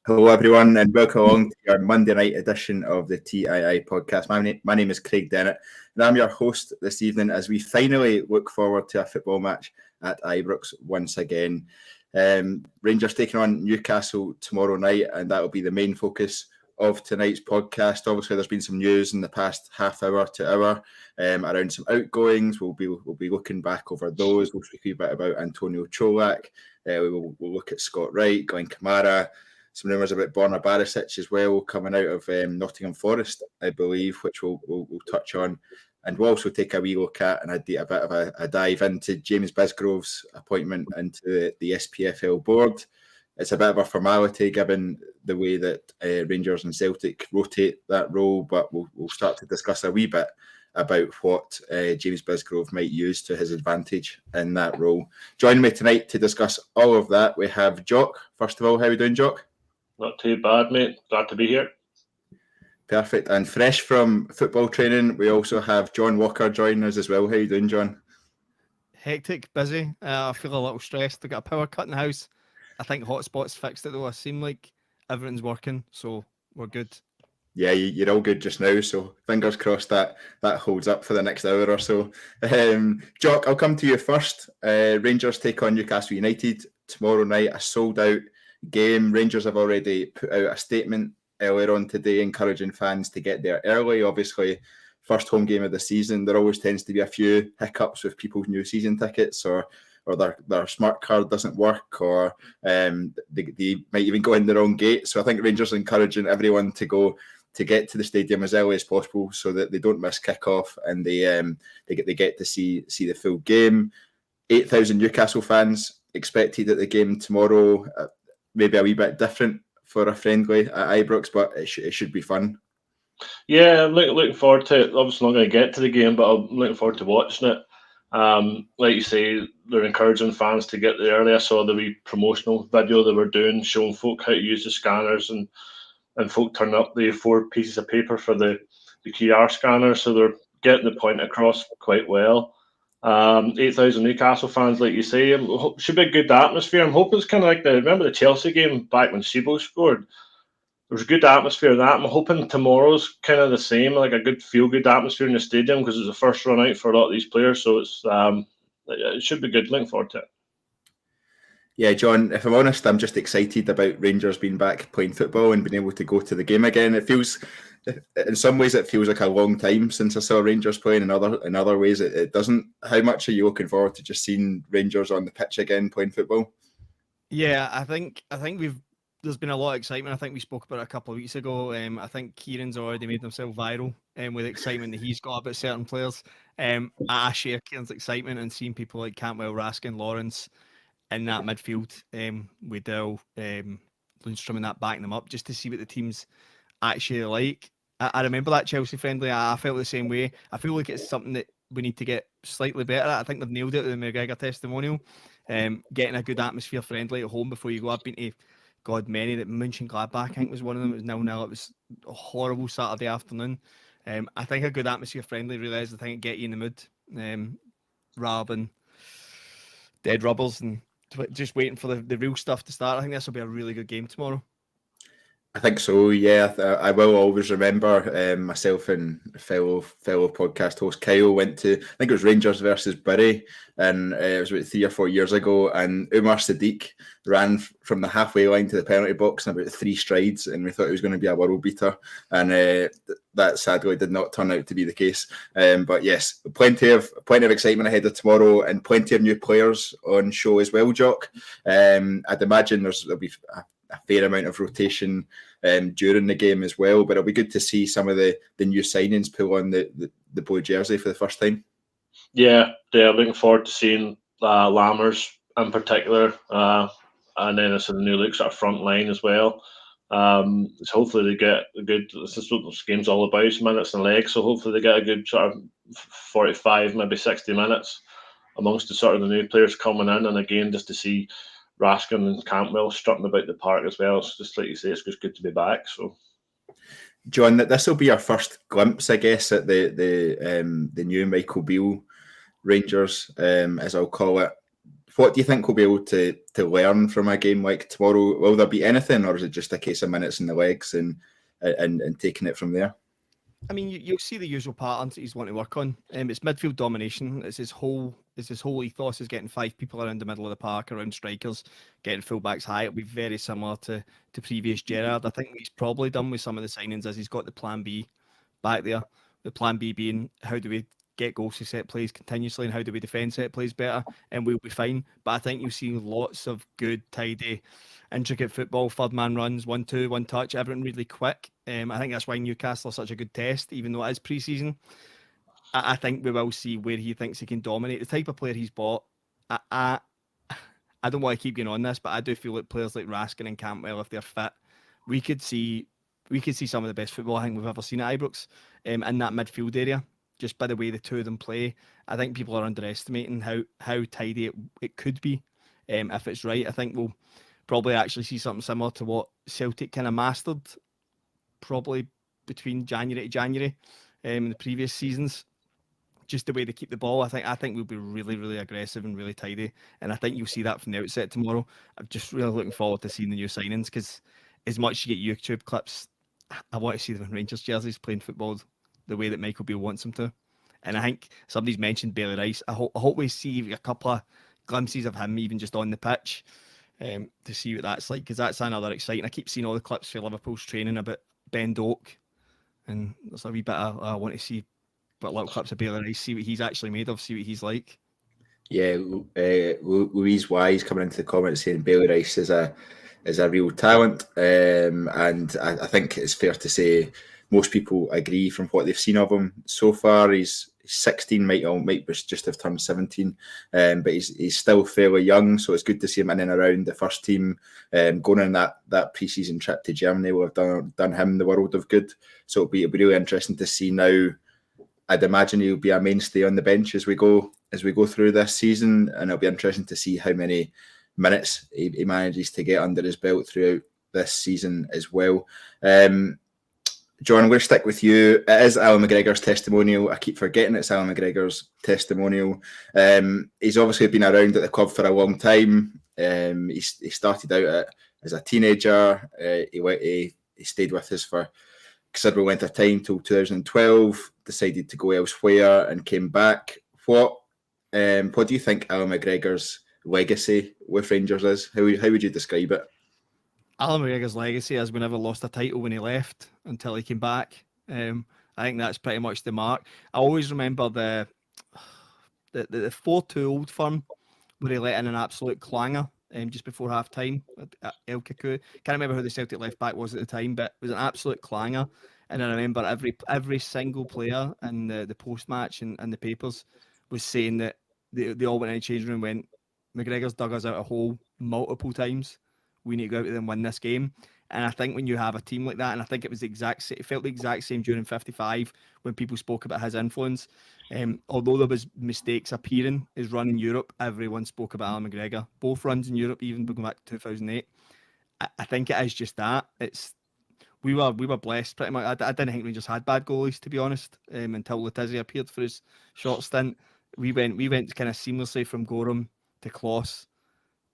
Hello everyone and welcome along to our Monday night edition of the TII podcast. My name is Craig Dennett and I'm your host this evening as we finally look forward to a football match at Ibrox once again. Rangers taking on Newcastle tomorrow night and that will be the main focus of tonight's podcast. Obviously there's been some news in the past half hour to hour around some outgoings. We'll be looking back over those. We'll speak a bit about Antonio Colak. We'll look at Scott Wright, Glen Kamara. Some rumours about Borna Barisic as well coming out of Nottingham Forest, I believe, which we'll touch on. And we'll also take a wee look at and a bit of a dive into James Bisgrove's appointment into the SPFL board. It's a bit of a formality given the way that Rangers and Celtic rotate that role, but we'll start to discuss a wee bit about what James Bisgrove might use to his advantage in that role. Joining me tonight to discuss all of that, we have Jock. First of all, how are we doing, Jock? Not too bad, mate. Glad to be here. Perfect. And fresh from football training, we also have John Walker joining us as well. How are you doing, John? Hectic, busy. I feel a little stressed. I got a power cut in the house. I think hotspots fixed it though. I seem like everything's working, so we're good. Yeah, you're all good just now, so fingers crossed that holds up for the next hour or so. Jock, I'll come to you first. Rangers take on Newcastle United tomorrow night, a sold-out game. Rangers have already put out a statement earlier on today encouraging fans to get there early. Obviously, first home game of the season, there always tends to be a few hiccups with people's new season tickets or their smart card doesn't work or they might even go in the wrong gate. So I think Rangers are encouraging everyone to get to the stadium as early as possible so that they don't miss kickoff and they get to see the full game. 8,000 Newcastle fans expected at the game tomorrow. Maybe a wee bit different for a friendly at Ibrox, but it should be fun. Yeah, I'm looking forward to it. Obviously not going to get to the game, but I'm looking forward to watching it. Like you say, they're encouraging fans to get there early. I saw the wee promotional video they were doing, showing folk how to use the scanners and folk turning up the 4 pieces of paper for the QR scanner. So they're getting the point across quite well. 8,000 Newcastle fans, like you say, should be a good atmosphere. I'm hoping it's kind of like remember the Chelsea game back when Sibo scored? There was a good atmosphere in that. I'm hoping tomorrow's kind of the same, like a good feel-good atmosphere in the stadium because it's the first run out for a lot of these players. So it should be good. Looking forward to it. Yeah, John, if I'm honest, I'm just excited about Rangers being back playing football and being able to go to the game again. It feels, in some ways, it feels like a long time since I saw Rangers playing. In other ways, it doesn't. How much are you looking forward to just seeing Rangers on the pitch again playing football? Yeah, I think there's been a lot of excitement. I think we spoke about it a couple of weeks ago. I think Kieran's already made himself viral with the excitement that he's got about certain players. I share Kieran's excitement and seeing people like Cantwell, Raskin, Lawrence in that midfield with Dill, Lundstrom and that backing them up just to see what the team's actually like. I remember that Chelsea friendly. I felt the same way. I feel like it's something that we need to get slightly better at. I think they've nailed it with the McGregor testimonial. Getting a good atmosphere friendly at home before you go. I've been to many that Mönchengladbach, I think was one of them. It was 0-0. It was a horrible Saturday afternoon. I think a good atmosphere friendly really is the thing that get you in the mood rather than dead rubbers and just waiting for the real stuff to start. I think this will be a really good game tomorrow. I think so, yeah. I will always remember myself and fellow podcast host Kyle went to, I think it was Rangers versus Bury, and it was about 3 or 4 years ago, and Umar Sadiq ran from the halfway line to the penalty box in about 3 strides, and we thought it was going to be a world beater, and that sadly did not turn out to be the case. But yes, plenty of excitement ahead of tomorrow, and plenty of new players on show as well, Jock. I'd imagine there'll be a fair amount of rotation during the game as well, but it'll be good to see some of the new signings pull on the blue jersey for the first time. Yeah, looking forward to seeing Lammers in particular, and then it's the new looks at our front line as well. So hopefully they get a good, this is what this game's all about, minutes and legs, so hopefully they get a good sort of 45, maybe 60 minutes amongst the sort of the new players coming in, and again, just to see Raskin and Cantwell strutting about the park as well. It's just like you say, it's just good to be back. So, John, this will be our first glimpse, I guess, at the new Michael Beale Rangers, as I'll call it, what do you think we'll be able to learn from a game like tomorrow? Will there be anything, or is it just a case of minutes in the legs and taking it from there? I mean, you'll see the usual patterns that he's wanting to work on. It's midfield domination. It's his whole ethos is getting 5 people around the middle of the park, around strikers, getting fullbacks high. It'll be very similar to previous Gerrard. I think what he's probably done with some of the signings is he's got the plan B back there. The plan B being, how do we get goals to set plays continuously, and how do we defend set plays better, and we'll be fine. But I think you'll see lots of good, tidy, intricate football, third man runs, 1-2, one touch, everything really quick. I think that's why Newcastle is such a good test, even though it is pre-season. I think we will see where he thinks he can dominate. The type of player he's bought, I don't want to keep going on this, but I do feel like players like Raskin and Cantwell, if they're fit, we could see some of the best football I think we've ever seen at Ibrox in that midfield area. Just by the way the two of them play, I think people are underestimating how tidy it could be if it's right. I think we'll probably actually see something similar to what Celtic kind of mastered probably between January to January in the previous seasons. Just the way they keep the ball, I think we'll be really, really aggressive and really tidy, and I think you'll see that from the outset tomorrow. I'm just really looking forward to seeing the new signings, because as much as you get YouTube clips, I want to see them in Rangers jerseys playing football the way that Michael Beale wants him to. And I think somebody's mentioned Bailey Rice. I hope we see a couple of glimpses of him even just on the pitch to see what that's like, because that's another exciting. I keep seeing all the clips for Liverpool's training about Ben Doak, and there's a wee bit of, I want to see but little clips of Bailey Rice, see what he's actually made of, see what he's like. Yeah, Louise Wise coming into the comments saying Bailey Rice is a real talent, and I think it's fair to say most people agree from what they've seen of him so far. He's 16, might just have turned 17, but he's still fairly young, so it's good to see him in and around the first team. Going on that pre-season trip to Germany will have done him the world of good. So it'll be really interesting to see now. I'd imagine he'll be a mainstay on the bench as we go through this season, and it'll be interesting to see how many minutes he manages to get under his belt throughout this season as well. John, I'm going to stick with you. It is Allan McGregor's testimonial. I keep forgetting it's Allan McGregor's testimonial. He's obviously been around at the club for a long time. He started out as a teenager. He stayed with us for a considerable length of time till 2012. Decided to go elsewhere and came back. What do you think Allan McGregor's legacy with Rangers is? How would you describe it? Allan McGregor's legacy is we never lost a title when he left until he came back. I think that's pretty much the mark. I always remember the 4-2 Old Firm where he let in an absolute clanger just before half time at El Cuckoo. Can't remember who the Celtic left back was at the time, but it was an absolute clanger. And I remember every single player in the post match and the papers was saying that they all went in the change room and went, McGregor's dug us out a hole multiple times. We need to go out there and win this game. And I think when you have a team like that, and I think it was it felt the exact same during 55 when people spoke about his influence. Although there was mistakes appearing his run in Europe, everyone spoke about Allan McGregor. Both runs in Europe, even going back to 2008. I think it is just that. We were blessed pretty much. I didn't think Rangers had bad goalies, to be honest, until Letizia appeared for his short stint. We went kind of seamlessly from Gorham to Kloss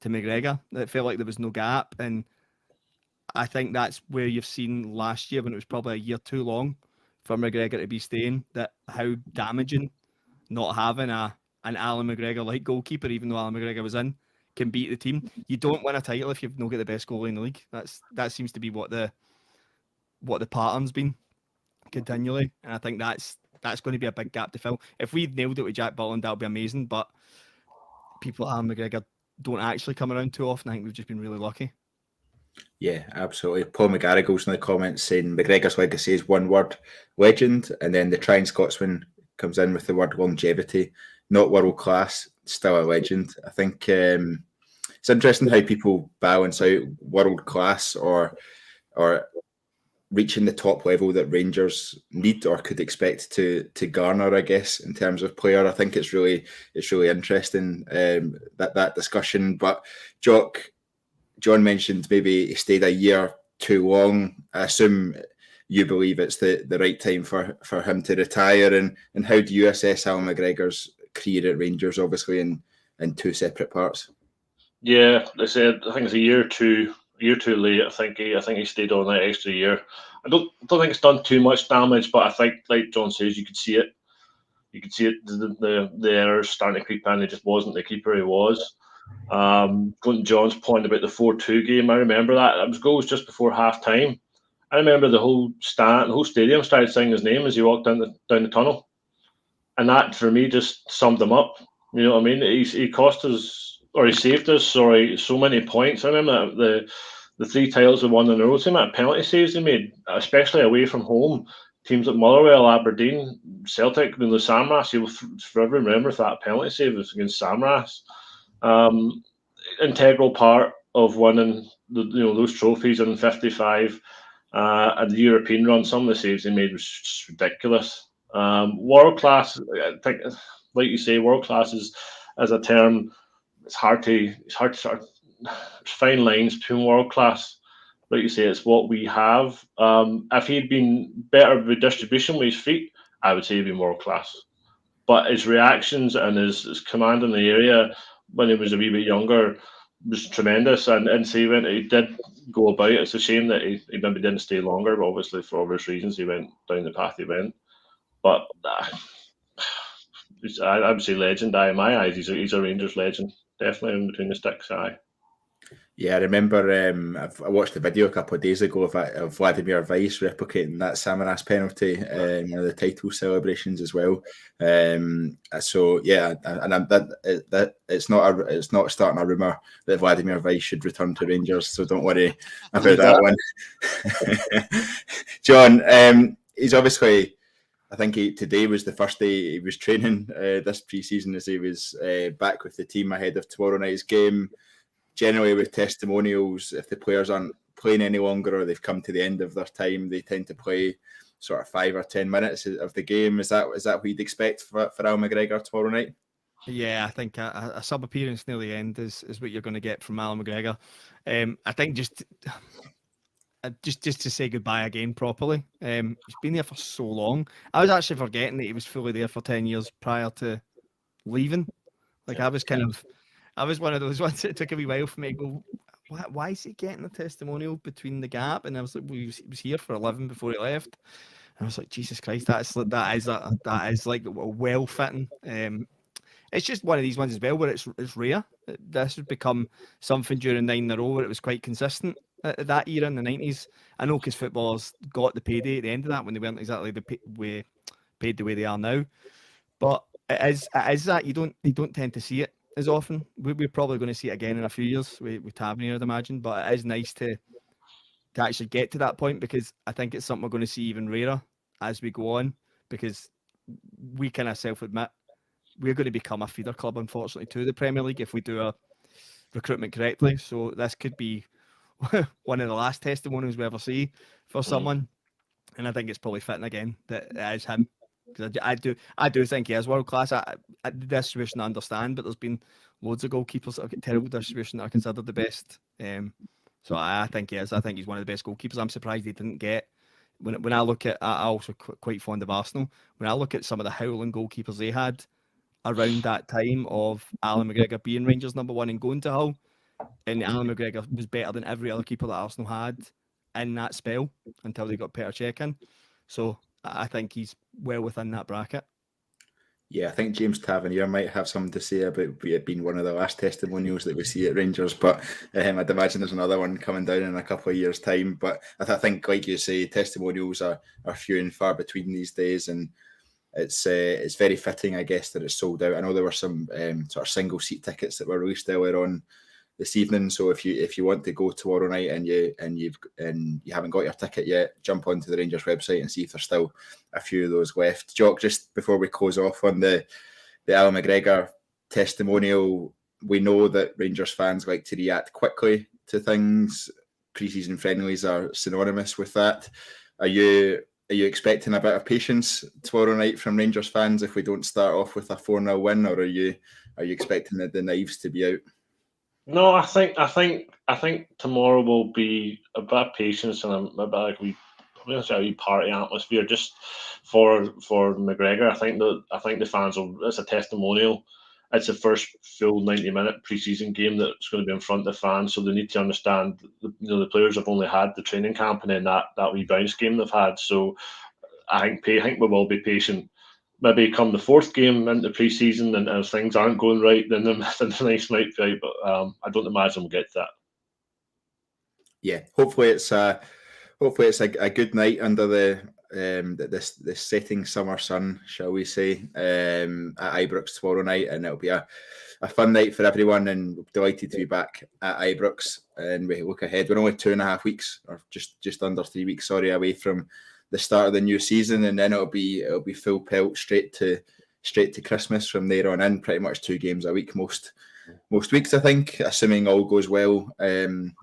to McGregor. It felt like there was no gap, and I think that's where you've seen last year when it was probably a year too long for McGregor to be staying, that how damaging not having an Allan McGregor like goalkeeper, even though Allan McGregor was in, can beat the team. You don't win a title if you've not got the best goalie in the league. That seems to be what the pattern's been continually, and I think that's going to be a big gap to fill. If we nailed it with Jack Butland, that would be amazing, but people Allan McGregor don't actually come around too often. I think we've just been really lucky. Yeah, absolutely. Paul McGarrigle's in the comments saying McGregor's legacy is one word, legend, and then the Trying Scotsman comes in with the word longevity. Not world class, still a legend. I think it's interesting how people balance out world class or reaching the top level that Rangers need or could expect to garner, I guess, in terms of player. I think it's really interesting that discussion. But John mentioned maybe he stayed a year too long. I assume you believe it's the right time for him to retire. And how do you assess Allan McGregor's career at Rangers, obviously, and in two separate parts. Yeah, they said I think it's a year too late. I think he stayed on that extra year. I don't think it's done too much damage, but I think, like John says, you could see it. You could see it. The errors starting to creep in. He just wasn't the keeper he was. Going to John's point about the 4-2 game, I remember that. It was goals just before half time. I remember the whole stadium started singing his name as he walked down the tunnel, and that for me just summed him up. You know what I mean? He cost us, or he saved us, so many points. I remember the 3 titles we won in a row. The amount of penalty saves he made, especially away from home. Teams like Motherwell, Aberdeen, Celtic, the Samras, you will forever remember that penalty save was against Samras. Integral part of winning those trophies in 55 and the European run. Some of the saves he made was just ridiculous. World class, I think, like you say, world class is as a term. It's hard to sort of fine lines between world class. Like you say, it's what we have. If he'd been better with distribution with his feet, I would say he'd been world class. But his reactions and his command in the area when he was a wee bit younger was tremendous. And so he did go about. It's a shame that he maybe didn't stay longer, but obviously for obvious reasons he went down the path he went. But I would say legend. In my eyes, he's a Rangers legend. Definitely in between the sticks. Yeah, I remember I watched the video a couple of days ago of Vladimir Weiss replicating that Samaras penalty in one of the title celebrations as well. So yeah, and that it's not starting a rumour that Vladimir Weiss should return to Rangers. So don't worry about that one. John, he's obviously. I think today was the first day he was training this pre-season as he was back with the team ahead of tomorrow night's game. Generally with testimonials, if the players aren't playing any longer or they've come to the end of their time, they tend to play sort of 5 or 10 minutes of the game. Is that what you'd expect for Allan McGregor tomorrow night? Yeah, I think a sub appearance near the end is what you're going to get from Allan McGregor. I think just to say goodbye again properly. He's been there for so long. I was actually forgetting that he was fully there for 10 years prior to leaving. Like I was one of those ones that took a wee while for me to go, why is he getting a testimonial between the gap? And I was like, he was here for 11 before he left. And I was like, Jesus Christ, that is like well fitting. It's just one of these ones as well where it's rare. This has become something during 9 in a row where it was quite consistent at that era in the 90s. I know because footballers got the payday at the end of that when they weren't exactly paid the way they are now. But it is that you don't tend to see it as often. We're probably going to see it again in a few years with Tavernier, I'd imagine. But it is nice to actually get to that point because I think it's something we're going to see even rarer as we go on because we kind of self-admit we're going to become a feeder club, unfortunately, to the Premier League if we do our recruitment correctly. So this could be one of the last testimonials we ever see for someone. And I think it's probably fitting again that it is him. Because I do think he is world class. I the distribution I understand, but there's been loads of goalkeepers that have got terrible distribution that are considered the best. So I think he is. I think he's one of the best goalkeepers. I'm surprised he didn't get. When I look at, I also quite fond of Arsenal. When I look at some of the howling goalkeepers they had around that time of Allan McGregor being Rangers #1 and going to Hull, and Allan McGregor was better than every other keeper that Arsenal had in that spell until they got Petr Cech in. So I think he's well within that bracket. Yeah, I think James Tavernier might have something to say about it being one of the last testimonials that we see at Rangers, but I'd imagine there's another one coming down in a couple of years' time. But I think, like you say, testimonials are few and far between these days, and it's very fitting, I guess, that it's sold out. I know there were some sort of single seat tickets that were released earlier on this evening. So if you want to go tomorrow night and you haven't got your ticket yet, jump onto the Rangers website and see if there's still a few of those left. Jock, just before we close off on the Allan McGregor testimonial, we know that Rangers fans like to react quickly to things. Pre-season friendlies are synonymous with that. Are you expecting a bit of patience tomorrow night from Rangers fans if we don't start off with a 4-0 win, or are you expecting the knives to be out? No, I think tomorrow will be a bit of patience and a bit like a wee party atmosphere just for McGregor. I think the fans will. It's a testimonial. it's the first full 90-minute pre-season game that's going to be in front of the fans, so they need to understand the players have only had the training camp and then that wee bounce game they've had. So I think we will be patient. Maybe come the fourth game into pre-season and if things aren't going right, then the nice might be right. But I don't imagine we'll get to that. Yeah, hopefully it's a good night under this setting summer sun, shall we say, at Ibrox tomorrow night, and it'll be a fun night for everyone. And we're delighted to be back at Ibrox. And we look ahead. We're only 2.5 weeks, or just under 3 weeks, away from the start of the new season, and then it'll be full pelt straight to Christmas from there on in. Pretty much 2 games a week most weeks, I think, assuming all goes well. In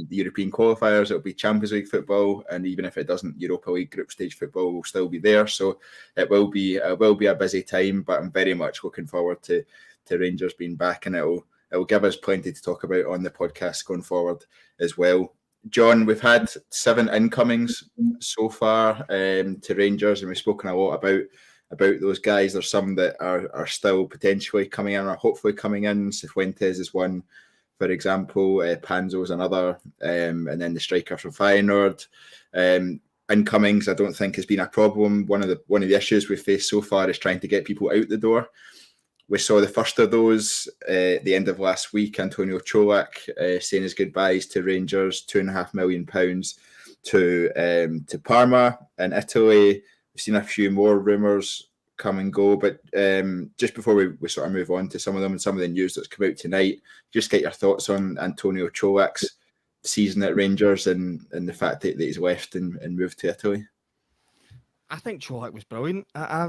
the European qualifiers, it'll be Champions League football, and even if it doesn't, Europa League group stage football will still be there. So it will be a busy time, but I'm very much looking forward to Rangers being back, and it'll give us plenty to talk about on the podcast going forward as well. John, we've had 7 incomings so far to Rangers, and we've spoken a lot about those guys. There's some that are still potentially coming in or hopefully coming in. Cifuentes is one, for example. Panzo is another, and then the striker from Feyenoord. Incomings, I don't think has been a problem. One of the issues we've faced so far is trying to get people out the door. We saw the first of those at the end of last week. Antonio Colak saying his goodbyes to Rangers, £2.5 million to Parma in Italy. We've seen a few more rumours come and go, but just before we sort of move on to some of them and some of the news that's come out tonight, just get your thoughts on Antonio Colak's season at Rangers and the fact that he's left and moved to Italy. I think Colak was brilliant. I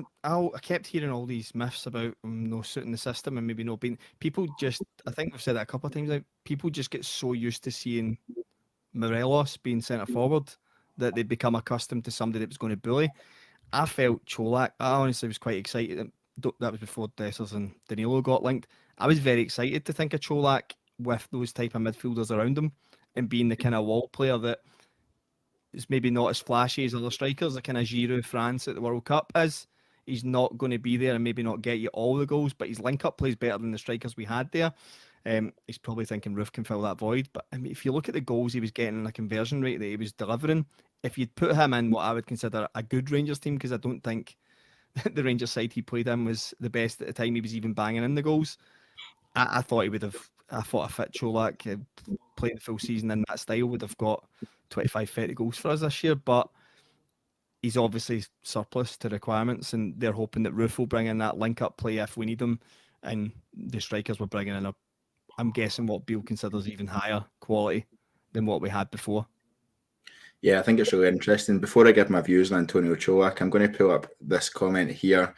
kept hearing all these myths about him no suiting the system and maybe not being. People just, I think we've said that a couple of times now, people just get so used to seeing Morelos being centre forward that they become accustomed to somebody that was going to bully. I felt Colak, I honestly was quite excited. That was before Dessers and Danilo got linked. I was very excited to think of Colak with those type of midfielders around him and being the kind of wall player that is maybe not as flashy as other strikers, the kind of Giroud France at the World Cup is. He's not going to be there and maybe not get you all the goals, but his link-up plays better than the strikers we had there. He's probably thinking Roof can fill that void. But I mean, if you look at the goals he was getting and the conversion rate that he was delivering, if you'd put him in what I would consider a good Rangers team, because I don't think the Rangers side he played in was the best at the time he was even banging in the goals, I thought he would have. I thought a fit Colak playing the full season in that style would have got 25-30 goals for us this year, but he's obviously surplus to requirements, and they're hoping that Roof will bring in that link-up play if we need him, and the strikers were bringing in I'm guessing what Beale considers even higher quality than what we had before. Yeah, I think it's really interesting. Before I give my views on Antonio Colak, I'm going to pull up this comment here.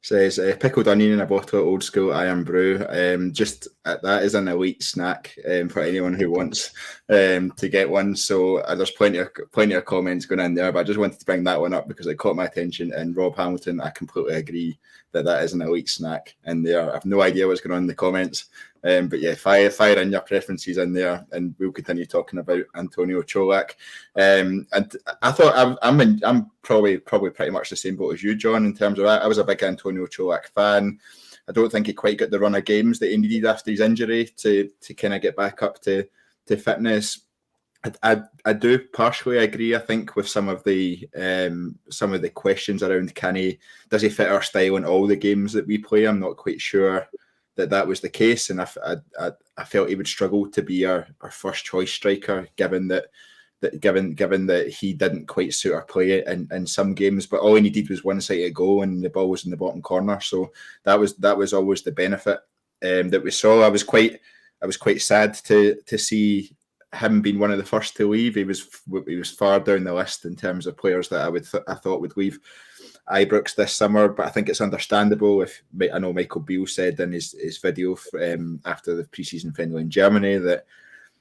Says pickled onion in a bottle of old school iron brew. That is an elite snack for anyone who wants to get one. So there's plenty of comments going in there, but I just wanted to bring that one up because it caught my attention. And Rob Hamilton, I completely agree that is an elite snack in there. I have no idea what's going on in the comments, but yeah, fire in your preferences in there, and we'll continue talking about Antonio Colak. And I thought I'm probably pretty much the same boat as you, John, in terms of I was a big Antonio Colak fan. I don't think he quite got the run of games that he needed after his injury to kind of get back up to fitness. I do partially agree. I think with some of the questions around does he fit our style in all the games that we play? I'm not quite sure that was the case, and I felt he would struggle to be our first choice striker, given that he didn't quite suit our play in some games. But all he needed was one sighted goal, and the ball was in the bottom corner. So that was always the benefit that we saw. I was quite sad to see him being one of the first to leave. He was far down the list in terms of players that I thought would leave Ibrox this summer, but I think it's understandable. I know Michael Beale said in his video after the pre-season friendly in Germany that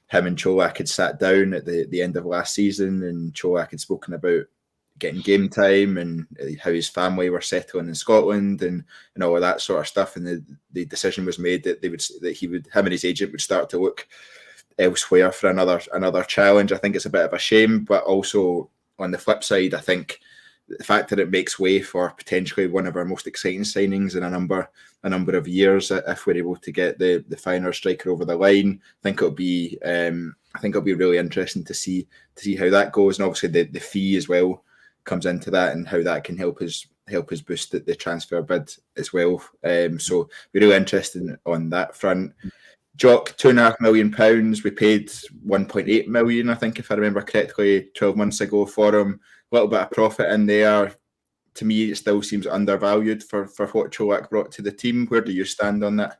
him and Colak had sat down at the end of last season, and Colak had spoken about getting game time and how his family were settling in Scotland and all of that sort of stuff. And the decision was made that him and his agent would start to look elsewhere for another challenge. I think it's a bit of a shame, but also on the flip side, I think the fact that it makes way for potentially one of our most exciting signings in a number of years if we're able to get the finer striker over the line. I think it'll be really interesting to see how that goes, and obviously the fee as well comes into that and how that can help us boost the transfer bid as well. So we're really interested on that front. Jock, £2.5 million. We paid 1.8 million, I think, if I remember correctly, 12 months ago for him. A little bit of profit in there. To me, it still seems undervalued for what Colak brought to the team. Where do you stand on that?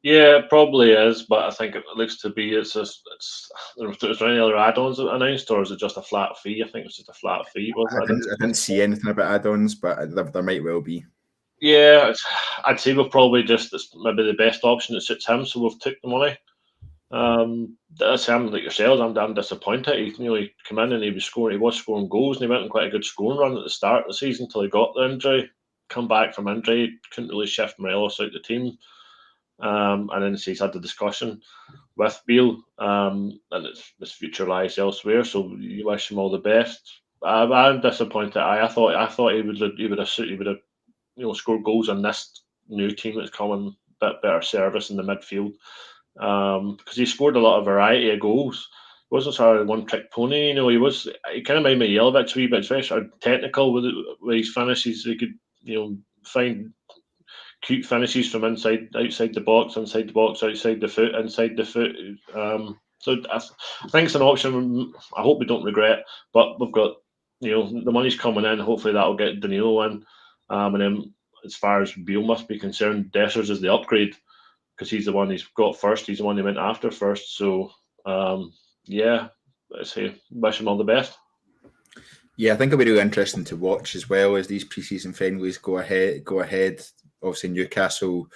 Yeah, it probably is, but I think it looks to be is there any other add-ons announced, or is it just a flat fee? I think it's just a flat fee. I didn't see anything about add-ons, but there might well be. Yeah, I'd say we've probably just maybe the best option that suits him, so we've took the money. That's him, like yourselves. I'm disappointed. He came in and he was scoring goals, and he went on quite a good scoring run at the start of the season until he got the injury. Come back from injury, couldn't really shift Morelos out the team. And then he's had the discussion with Beale, and his future lies elsewhere. So you wish him all the best. I'm disappointed. I thought he would have scored goals on this new team that's coming, a bit better service in the midfield, because he scored a lot of variety of goals. He wasn't sort of one trick pony. He kind of made me yell a bit, wee bit. It's very sort of technical with his finishes. He could find cute finishes from outside the box, outside the foot, inside the foot. So I think it's an option I hope we don't regret. But we've got the money's coming in. Hopefully that'll get Danilo in. And then as far as Beale must be concerned, Dessers is the upgrade because he's the one he's got first. He's the one he went after first. So let's say wish him all the best. Yeah, I think it'll be really interesting to watch as well as these pre-season friendlies go ahead. Obviously Newcastle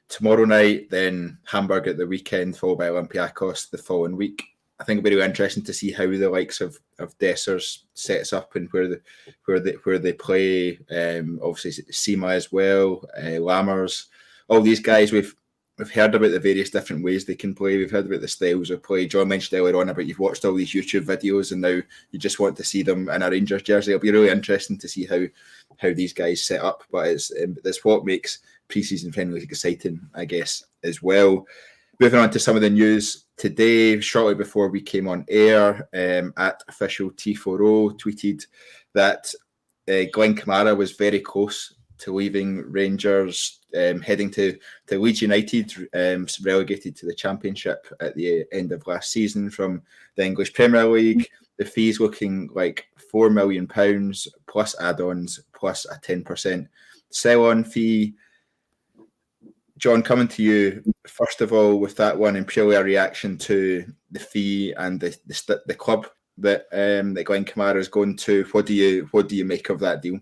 tomorrow night, then Hamburg at the weekend, followed by Olympiacos the following week. I think it'll be really interesting to see how the likes of Dessers sets up and where they play. Obviously Sima as well, Lammers, all these guys we've heard about the various different ways they can play. We've heard about the styles of play. John mentioned earlier on about you've watched all these YouTube videos and now you just want to see them in a Rangers jersey. It'll be really interesting to see how these guys set up. But it's what makes pre-season friendlies exciting, I guess, as well. Moving on to some of the news today, shortly before we came on air, at official T4O tweeted that Glen Kamara was very close to leaving Rangers, heading to Leeds United, relegated to the Championship at the end of last season from the English Premier League. The fee's looking like £4 million plus add-ons plus a 10% sell-on fee. John, coming to you first of all with that one, and purely a reaction to the fee and the club that Glen Kamara is going to. What do you make of that deal?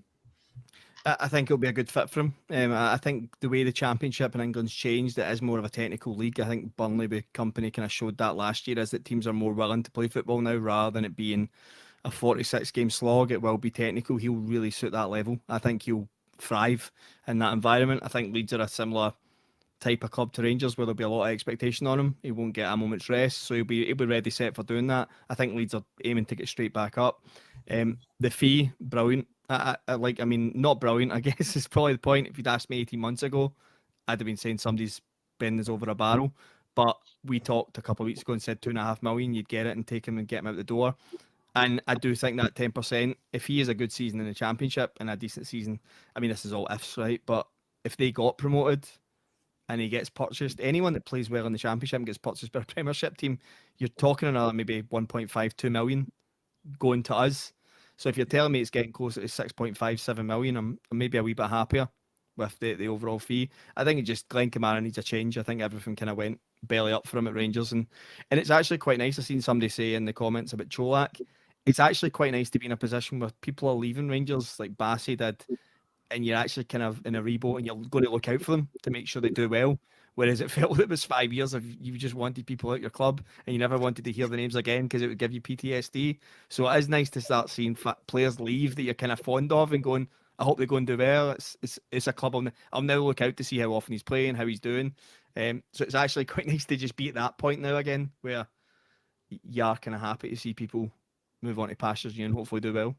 I think it'll be a good fit for him. I think the way the Championship in England's changed, it is more of a technical league. I think Burnley with company kind of showed that last year, is that teams are more willing to play football now rather than it being a 46-game slog. It will be technical. He'll really suit that level. I think he'll thrive in that environment. I think Leeds are a similar type of club to Rangers where there'll be a lot of expectation on him. He won't get a moment's rest, so he'll be ready set for doing that. I think Leeds are aiming to get straight back up. The fee, brilliant. Not brilliant, I guess is probably the point. If you'd asked me 18 months ago, I'd have been saying somebody's bending us over a barrel. But we talked a couple of weeks ago and said £2.5 million, you'd get it and take him and get him out the door. And I do think that 10%, if he is a good season in the Championship and a decent season, I mean, this is all ifs, right? But if they got promoted and he gets purchased, anyone that plays well in the Championship and gets purchased by a Premiership team, you're talking another maybe 1.52 million going to us. So if you're telling me it's getting closer to 6.57 million, I'm maybe a wee bit happier with the overall fee. I think Glen Kamara needs a change. I think everything kind of went belly up for him at Rangers. And it's actually quite nice. I've seen somebody say in the comments about Colak, it's actually quite nice to be in a position where people are leaving Rangers, like Bassey did, and you're actually kind of in a rebuild and you're going to look out for them to make sure they do well. Whereas it felt it was 5 years of you just wanted people out your club and you never wanted to hear the names again because it would give you PTSD. So it is nice to start seeing players leave that you're kind of fond of and going, I hope they go and do well. It's a club I'll now look out to see how often he's playing, how he's doing. So it's actually quite nice to just be at that point now again where you are kind of happy to see people move on to pastures and hopefully do well.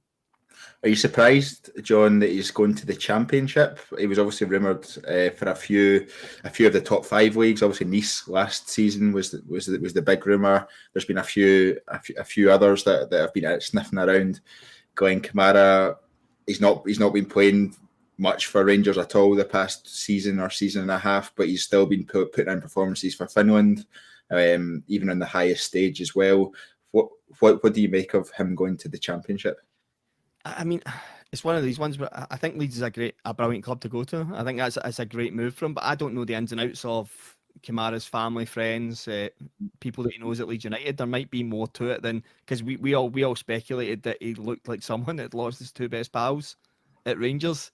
Are you surprised, John, that he's going to the Championship? He was obviously rumoured for a few of the top 5 leagues. Obviously, Nice last season was the big rumour. There's been a few others that have been sniffing around. Glen Kamara, he's not been playing much for Rangers at all the past season or season and a half, but he's still been putting in performances for Finland, even on the highest stage as well. What do you make of him going to the Championship? I mean, it's one of these ones where I think Leeds is a brilliant club to go to. I think that's a great move for him, but I don't know the ins and outs of Kamara's family, friends, people that he knows at Leeds United. There might be more to it than, because we all speculated that he looked like someone that lost his 2 best pals at Rangers.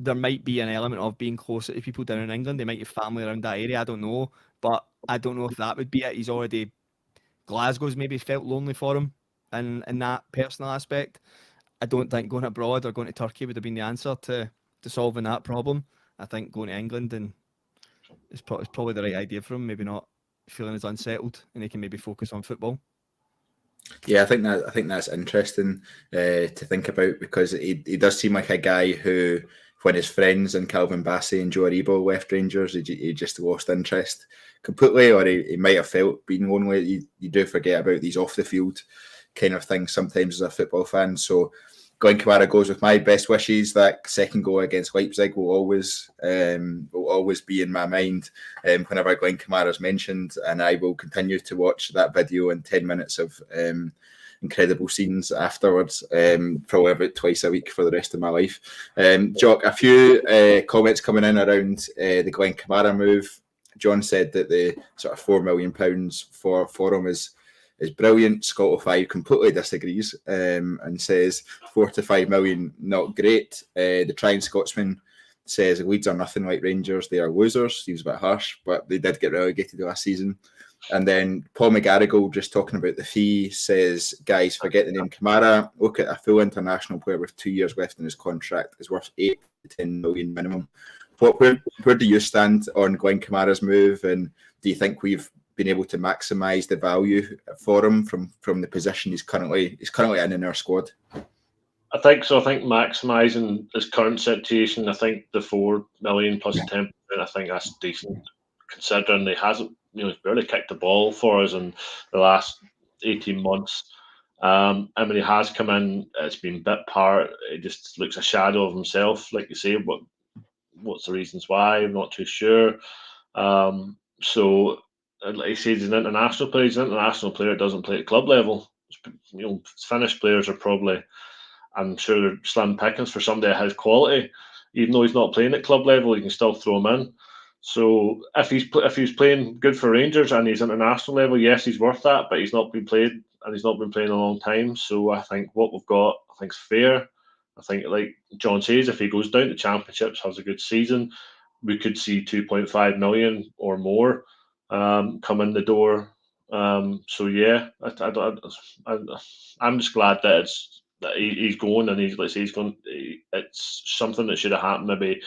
There might be an element of being closer to people down in England. They might have family around that area. I don't know, but I don't know if that would be it. He's already, Glasgow's maybe felt lonely for him in that personal aspect. I don't think going abroad or going to Turkey would have been the answer to solving that problem. I think going to England and it's probably the right idea for him. Maybe not feeling as unsettled, and he can maybe focus on football. Yeah, I think that's interesting to think about, because he does seem like a guy who, when his friends and Calvin Bassey and Joe Aribo left Rangers, he just lost interest completely, or he might have felt being lonely. You do forget about these off the field kind of things sometimes as a football fan. So Glen Kamara goes with my best wishes. That second goal against Leipzig will always be in my mind whenever Glen Kamara is mentioned, and I will continue to watch that video and 10 minutes of incredible scenes afterwards, probably about twice a week for the rest of my life. Jock, a few comments coming in around the Glen Kamara move. John said that the sort of £4 million for him is brilliant. Scott05 completely disagrees and says 4 to 5 million, not great. The Trying Scotsman says Leeds are nothing like Rangers, they are losers. He was a bit harsh, but they did get relegated last season. And then Paul McGarrigle, just talking about the fee, says, guys, forget the name Kamara. Look at a full international player with 2 years left in his contract is worth 8 to 10 million minimum. Where do you stand on Glen Kamara's move, and do you think we've been able to maximise the value for him from the position he's currently in our squad? I think so. I think maximising his current situation, I think the 4 million plus 10%, I think that's decent, considering he hasn't, he's barely kicked the ball for us in the last 18 months. And when he has come in, it's been bit part. It just looks a shadow of himself, like you say. What's the reasons why? I'm not too sure. So, like he says, he's an international player. He's an international player that doesn't play at club level. Finnish players are probably, I'm sure, they're slim pickings for somebody of his quality. Even though he's not playing at club level, you can still throw him in. So if he's playing good for Rangers and he's international level, yes, he's worth that. But he's not been played, and he's not been playing a long time. So I think what we've got, I think, is fair. I think, like John says, if he goes down to Championships, has a good season, we could see 2.5 million or more come in the door. So yeah, I'm just glad that he's going, and he's going. It's something that should have happened maybe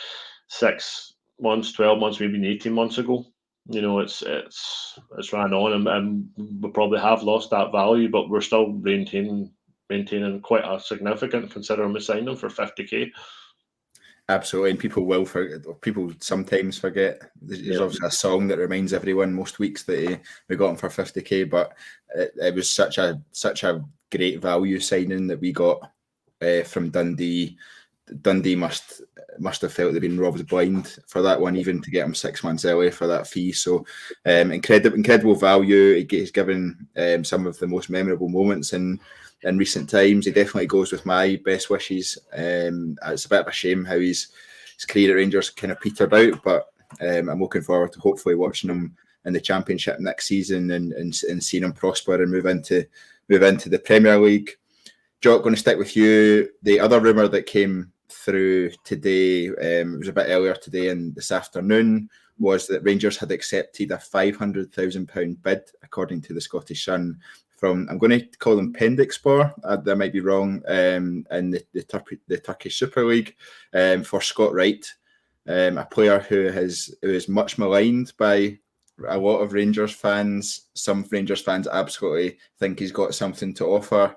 6 months, 12 months, maybe 18 months ago. It's ran on, and we probably have lost that value, but we're still maintaining quite a significant, considering we signed him for 50k. Absolutely, and people sometimes forget. There's obviously a song that reminds everyone most weeks that we got him for 50k, but it was such a great value signing that we got from Dundee. Dundee must have felt they'd been robbed blind for that one, even to get him 6 months early for that fee. So incredible value. He's given some of the most memorable moments in recent times. He definitely goes with my best wishes. It's a bit of a shame how his career at Rangers kind of petered out, but I'm looking forward to hopefully watching him in the Championship next season and seeing him prosper and move into the Premier League. Jock, going to stick with you. The other rumour that came through today, it was a bit earlier today and this afternoon, was that Rangers had accepted a £500,000 bid, according to the Scottish Sun, from, I'm going to call them Pendikspor, that might be wrong, in the Turkish Super Lig, for Scott Wright, a player who is much maligned by a lot of Rangers fans. Some Rangers fans absolutely think he's got something to offer.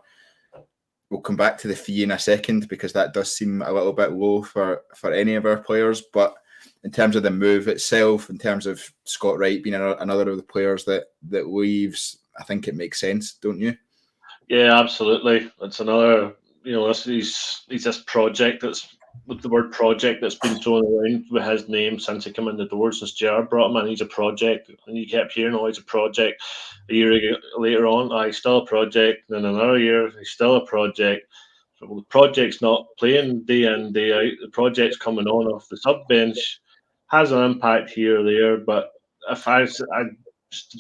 we'll come back to the fee in a second, because that does seem a little bit low for any of our players. But in terms of the move itself, in terms of Scott Wright being another of the players that leaves, I think it makes sense, don't you? Yeah, absolutely. It's another, he's this project that's, with the word project, that's been thrown around with his name since he came in the door, since Gerard brought him in. He's a project, and you kept hearing, oh, he's a project. A year later on, he's still a project. Then another year, he's still a project. So, well, the project's not playing day in, day out. The project's coming on off the sub bench, has an impact here or there. But if I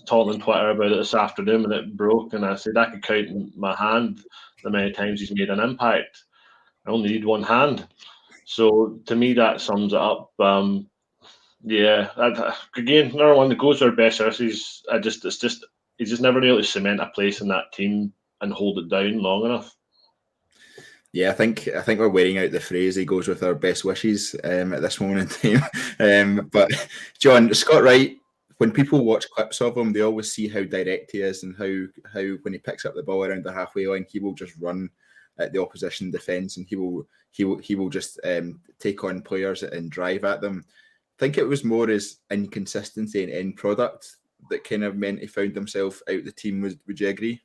talked on Twitter about it this afternoon, and it broke, and I said I could count in my hand the many times he's made an impact. I only need one hand. So to me, that sums it up. Again, another one that goes to our best versus. He's just never able to cement a place in that team and hold it down long enough. Yeah, I think we're wearing out the phrase "he goes with our best wishes" at this moment in time. But John, Scott Wright, when people watch clips of him, they always see how direct he is, and how when he picks up the ball around the halfway line, he will just run at the opposition defence, and he will just take on players and drive at them. I think it was more his inconsistency and end product that kind of meant he found himself out the team. Would you agree?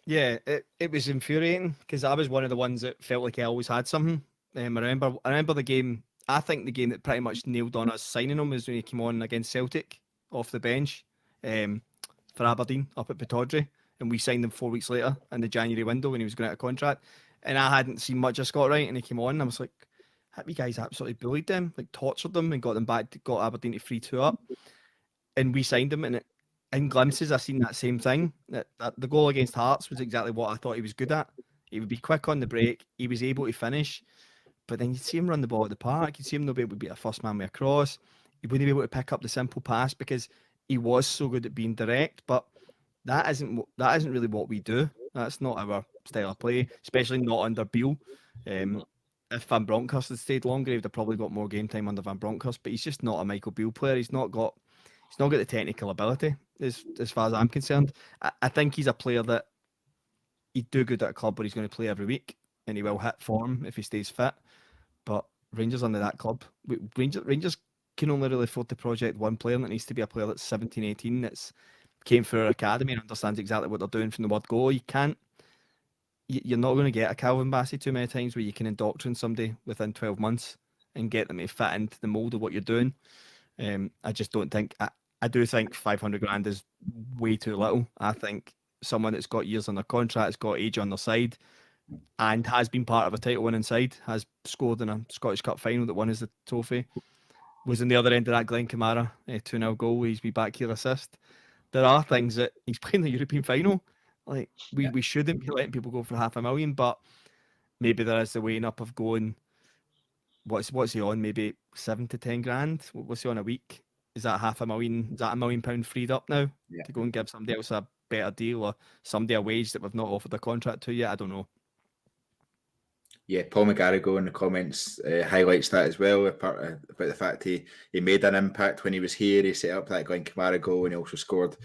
Yeah, it was infuriating, because I was one of the ones that felt like I always had something. I remember the game. I think the game that pretty much nailed on us signing him was when he came on against Celtic off the bench for Aberdeen up at Pittodrie, and we signed him 4 weeks later in the January window when he was going out of contract. And I hadn't seen much of Scott Wright, and he came on, and I was like, have you guys absolutely bullied them, like tortured them, and got them back, got Aberdeen to 3-2 up, and we signed him. And in glimpses, I seen that same thing. That the goal against Hearts was exactly what I thought he was good at. He would be quick on the break. He was able to finish, but then you'd see him run the ball at the park. You'd see him not be able to beat a first man with a cross. He wouldn't be able to pick up the simple pass because he was so good at being direct. But that isn't really what we do. That's not our style of play, especially not under Beale. If Van Bronckhorst had stayed longer, he would have probably got more game time under Van Bronckhorst. But he's just not a Michael Beale player. He's not got the technical ability, as far as I'm concerned. I think he's a player that he'd do good at a club where he's going to play every week, and he will hit form if he stays fit. But Rangers under that club, Rangers can only really afford to project one player, and it needs to be a player that's 17, 18, that's came through our academy and understands exactly what they're doing from the word go. You're not going to get a Calvin Bassey too many times where you can indoctrinate somebody within 12 months and get them to fit into the mould of what you're doing. I just don't think. I do think 500 grand is way too little. I think someone that's got years on their contract, has got age on their side, and has been part of a title-winning side, has scored in a Scottish Cup final that won us the trophy, was in the other end of that Glen Kamara 2-0 goal. He's be back here assist. There are things that he's playing the European final. Like we shouldn't be letting people go for $500,000, but maybe there is the weighing up of going. What's he on? Maybe 7 to 10 grand. What's he on a week? Is that $500,000? Is that £1 million freed up now to go and give somebody else a better deal, or somebody a wage that we've not offered a contract to yet? I don't know. Yeah, Paul McGarrigle in the comments highlights that as well, about the fact he made an impact when he was here. He set up that Glen Kamara goal, and he also scored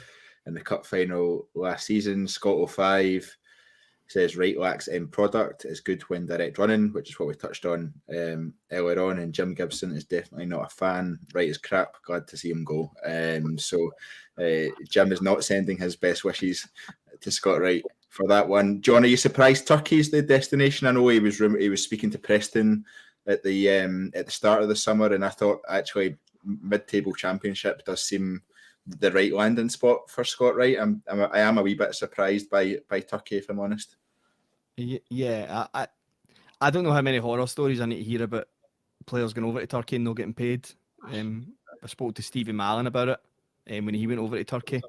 in the cup final last season. Scott 05 says Wright lacks end product, is good when direct running, which is what we touched on earlier on. And Jim Gibson is definitely not a fan. Wright is crap. Glad to see him go. So Jim is not sending his best wishes to Scott Wright for that one. John, are you surprised Turkey's the destination? I know he was speaking to Preston at the start of the summer, and I thought actually mid-table championship does seem the right landing spot for Scott Wright. I am a wee bit surprised by Turkey, if I'm honest. Yeah, I don't know how many horror stories I need to hear about players going over to Turkey and not getting paid. I spoke to Stevie Mallon about it when he went over to Turkey.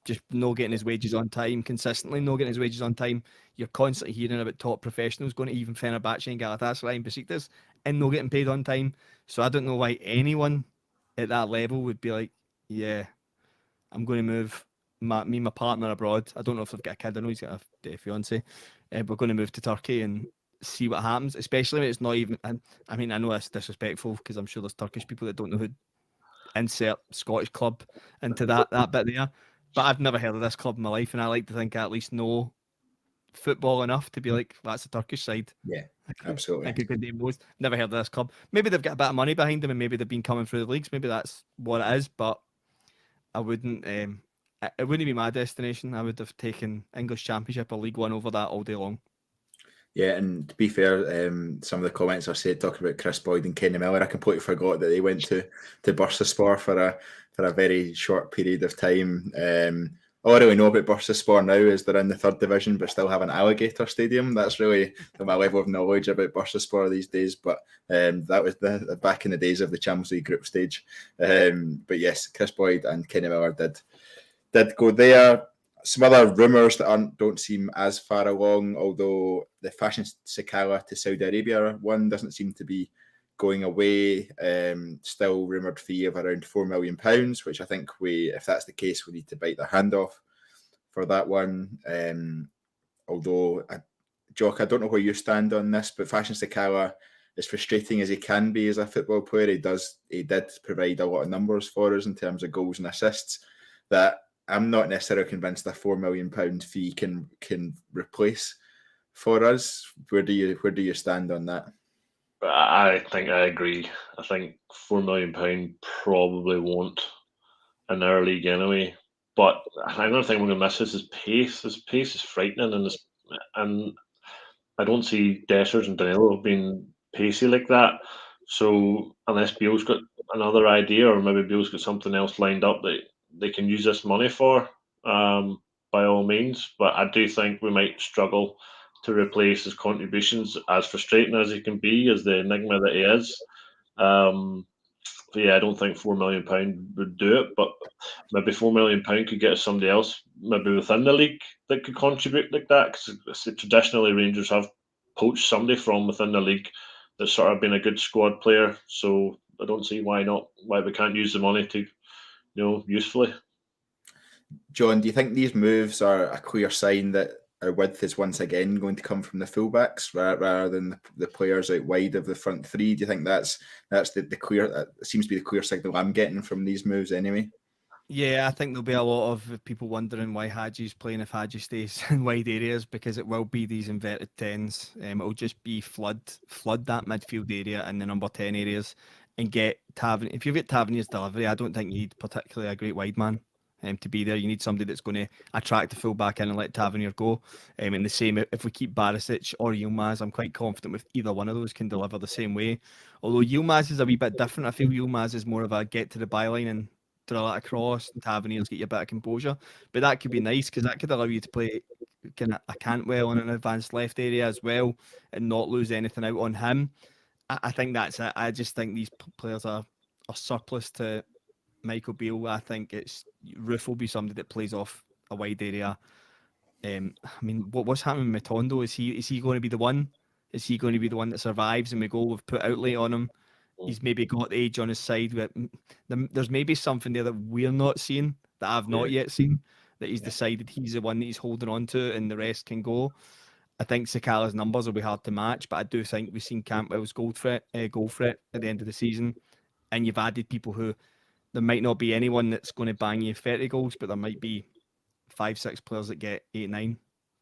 Just not getting his wages on time, consistently not getting his wages on time. You're constantly hearing about top professionals going to even Fenerbahce and Galatasaray and Besiktas and not getting paid on time. So I don't know why anyone at that level would be like, yeah, I'm going to move me and my partner abroad. I don't know if they've got a kid. I know he's got a fiance. We're going to move to Turkey and see what happens, especially when it's not even... I mean, I know that's disrespectful because I'm sure there's Turkish people that don't know who insert Scottish club into that bit there. But I've never heard of this club in my life, and I like to think I at least know football enough to be like, that's a Turkish side. Yeah, absolutely. I think it could name most. Never heard of this club. Maybe they've got a bit of money behind them, and maybe they've been coming through the leagues. Maybe that's what it is. But I wouldn't. It wouldn't be my destination. I would have taken English Championship or League One over that all day long. Yeah, and to be fair, some of the comments I said talking about Chris Boyd and Kenny Miller, I completely forgot that they went to Bursaspor for a very short period of time. All I really know about Bursaspor now is they're in the 3rd division but still have an alligator stadium. That's really my level of knowledge about Bursaspor these days. But that was the back in the days of the Champions League group stage. But yes, Chris Boyd and Kenny Miller did go there. Some other rumours that don't seem as far along, although the Fashion Sakala to Saudi Arabia one doesn't seem to be going away. Still rumoured fee of around £4 million, which I think if that's the case, we need to bite their hand off for that one. Although, Jock, I don't know where you stand on this, but Fashion Sakala, as frustrating as he can be as a football player, he did provide a lot of numbers for us in terms of goals and assists that I'm not necessarily convinced a £4 million fee can replace for us. Where do you stand on that? I think I agree. I think £4 million probably won't in our league anyway. But another thing we're going to miss is his pace. His pace is frightening, and I don't see Dessers and Danilo being pacey like that. So unless Beale's got another idea, or maybe Beale's got something else lined up that they can use this money for, by all means. But I do think we might struggle to replace his contributions, as frustrating as he can be, as the enigma that he is. But yeah, I don't think £4 million would do it, but maybe £4 million could get us somebody else, maybe within the league, that could contribute like that. Because traditionally, Rangers have poached somebody from within the league that's sort of been a good squad player. So I don't see why we can't use the money to, usefully. John, do you think these moves are a clear sign that our width is once again going to come from the fullbacks rather than the players out wide of the front three? Do you think that's the clear? That seems to be the clear signal I'm getting from these moves anyway. Yeah, I think there'll be a lot of people wondering why Haji's playing if Haji stays in wide areas, because it will be these inverted 10s. It'll just be flood that midfield area and the number 10 areas and get Tavernier. If you get Tavernier's delivery, I don't think you need particularly a great wide man to be there. You need somebody that's going to attract the full back in and let Tavernier go. And the same, if we keep Barisic or Yilmaz, I'm quite confident with either one of those can deliver the same way. Although Yilmaz is a wee bit different. I feel Yilmaz is more of a get to the byline and throw it across, and Tavernier's get you a bit of composure. But that could be nice because that could allow you to play kind of a Cantwell in an advanced left area as well and not lose anything out on him. I think that's it. I just think these players are surplus to Michael Beale. I think Roof will be somebody that plays off a wide area. I mean, what's happening with Matondo? Is he going to be the one? Is he going to be the one that survives and we've put outlay on him? He's maybe got age on his side. There's maybe something there that we're not seeing, that I've not yet seen, that he's decided he's the one that he's holding on to and the rest can go. I think Sakala's numbers will be hard to match, but I do think we've seen Cantwell's goal threat at the end of the season. And you've added people who, there might not be anyone that's going to bang you 30 goals, but there might be 5-6 players that get 8-9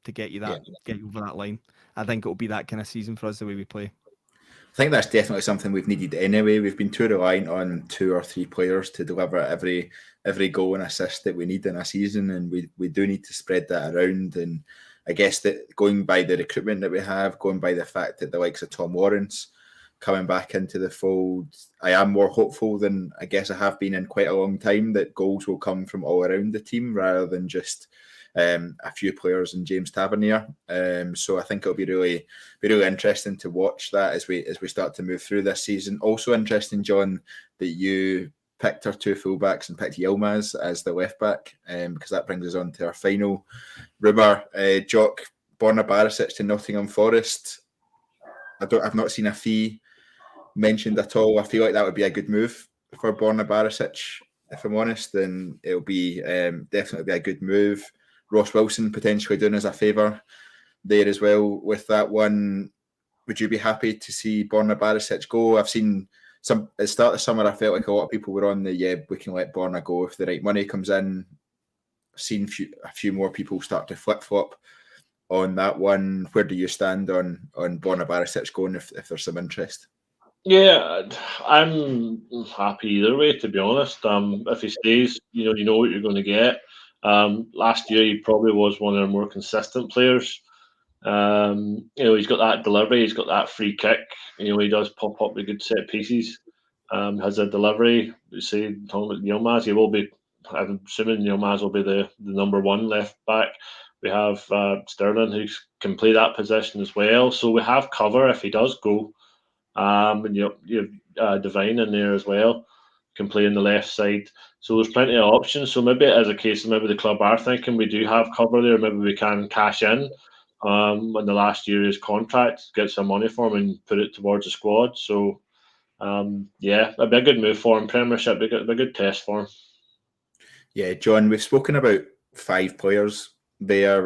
to get you over that line. I think it'll be that kind of season for us, the way we play. I think that's definitely something we've needed anyway. We've been too reliant on 2 or 3 players to deliver every goal and assist that we need in a season, and we do need to spread that around. And I guess that going by the recruitment that we have, going by the fact that the likes of Tom Lawrence coming back into the fold, I am more hopeful than I guess I have been in quite a long time that goals will come from all around the team rather than just a few players and James Tavernier. So I think it'll be really interesting to watch that as we start to move through this season. Also interesting, John, that you picked our 2 fullbacks and picked Yilmaz as the left back, because that brings us on to our final rumour. Jock, Borna Barisic to Nottingham Forest. I've not seen a fee mentioned at all. I feel like that would be a good move for Borna Barisic, if I'm honest, and it'll be definitely be a good move. Ross Wilson potentially doing us a favour there as well with that one. Would you be happy to see Borna Barisic go? I've seen at the start of summer, I felt like a lot of people were on we can let Borna go if the right money comes in. I've seen a few more people start to flip-flop on that one. Where do you stand on Borna Barisic going if there's some interest? Yeah, I'm happy either way, to be honest. If he stays, you know what you're going to get. Last year, he probably was one of our more consistent players. He's got that delivery, he's got that free kick. He does pop up with good set pieces. Has a delivery. You say, talking about Yilmaz, he will be. I'm assuming Yilmaz will be the number one left back. We have Sterling, who can play that position as well. So we have cover if he does go. And you have Devine in there as well, can play on the left side. So there's plenty of options. So maybe it is a case of maybe the club are thinking we do have cover there. Maybe we can cash in when the last year is contract, get some money for him and put it towards the squad. So it'd be a good move for him. Premiership, be a good test for him. Yeah, John, we've spoken about 5 players there,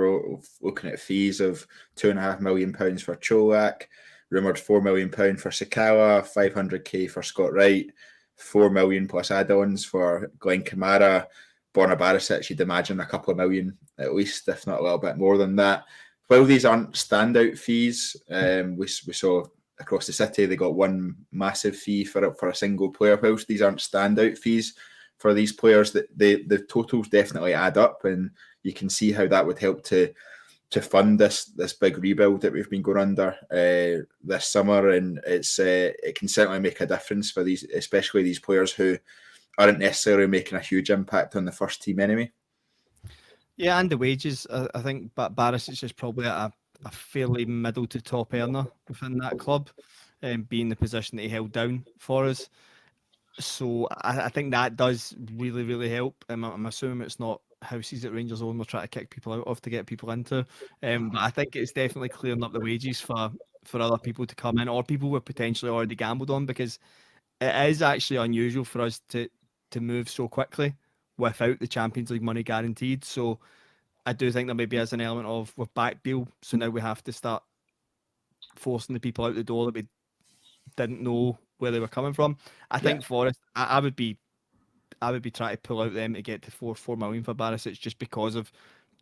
looking at fees of £2.5 million for Colak, rumoured £4 million for Sakala, 500k for Scott Wright, 4 million plus add-ons for Glen Kamara, Borna Barisic, you'd imagine a couple of million at least, if not a little bit more than that. While these aren't standout fees, we saw across the city they got one massive fee for a single player. Whilst these aren't standout fees for these players, the totals definitely add up, and you can see how that would help to fund this big rebuild that we've been going under this summer, and it can certainly make a difference for these, especially these players who aren't necessarily making a huge impact on the first team anyway. Yeah, and the wages, I think Barisic is probably a fairly middle to top earner within that club, being the position that he held down for us. So I think that does really, really help. I'm assuming it's not houses that Rangers own we're trying to kick people out of to get people into. But I think it's definitely clearing up the wages for other people to come in, or people we've potentially already gambled on, because it is actually unusual for us to move so quickly without the Champions League money guaranteed. So I do think there maybe is an element of we're back deal, so now we have to start forcing the people out the door that we didn't know where they were coming from. I think Forest, I would be trying to pull out them to get to 4 million for Barisic, just because of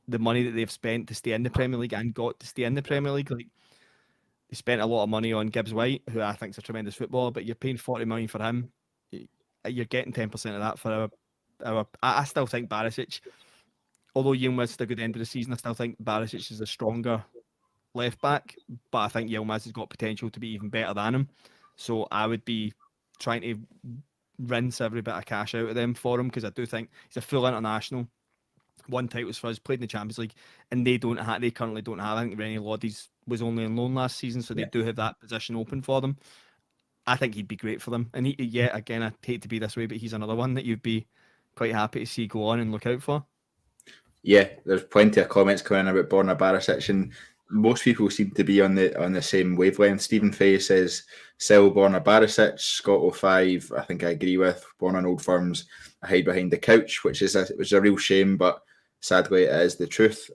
the money that they've spent to stay in the Premier League and got to stay in the Premier League. Like, they spent a lot of money on Gibbs White, who I think is a tremendous footballer, but you're paying 40 million for him. You're getting 10% of that for our. I still think Barisic, although Yilmaz had a good end of the season, I still think Barisic is a stronger left back, but I think Yilmaz has got potential to be even better than him. So I would be trying to rinse every bit of cash out of them for him, because I do think he's a full international, won titles for us, played in the Champions League, and they currently don't have. I think Rennie Loddy's was only on loan last season, so they do have that position open for them. I think he'd be great for them. And again, I hate to be this way, but he's another one that you'd be quite happy to see go on and look out for. Yeah, there's plenty of comments coming in about Borna Barisic, and most people seem to be on the same wavelength. Stephen Fay says, sell Borna Barisic. Scott 05, I think I agree with. Born on Old Firms, I hide behind the couch, which is a real shame, but sadly it is the truth.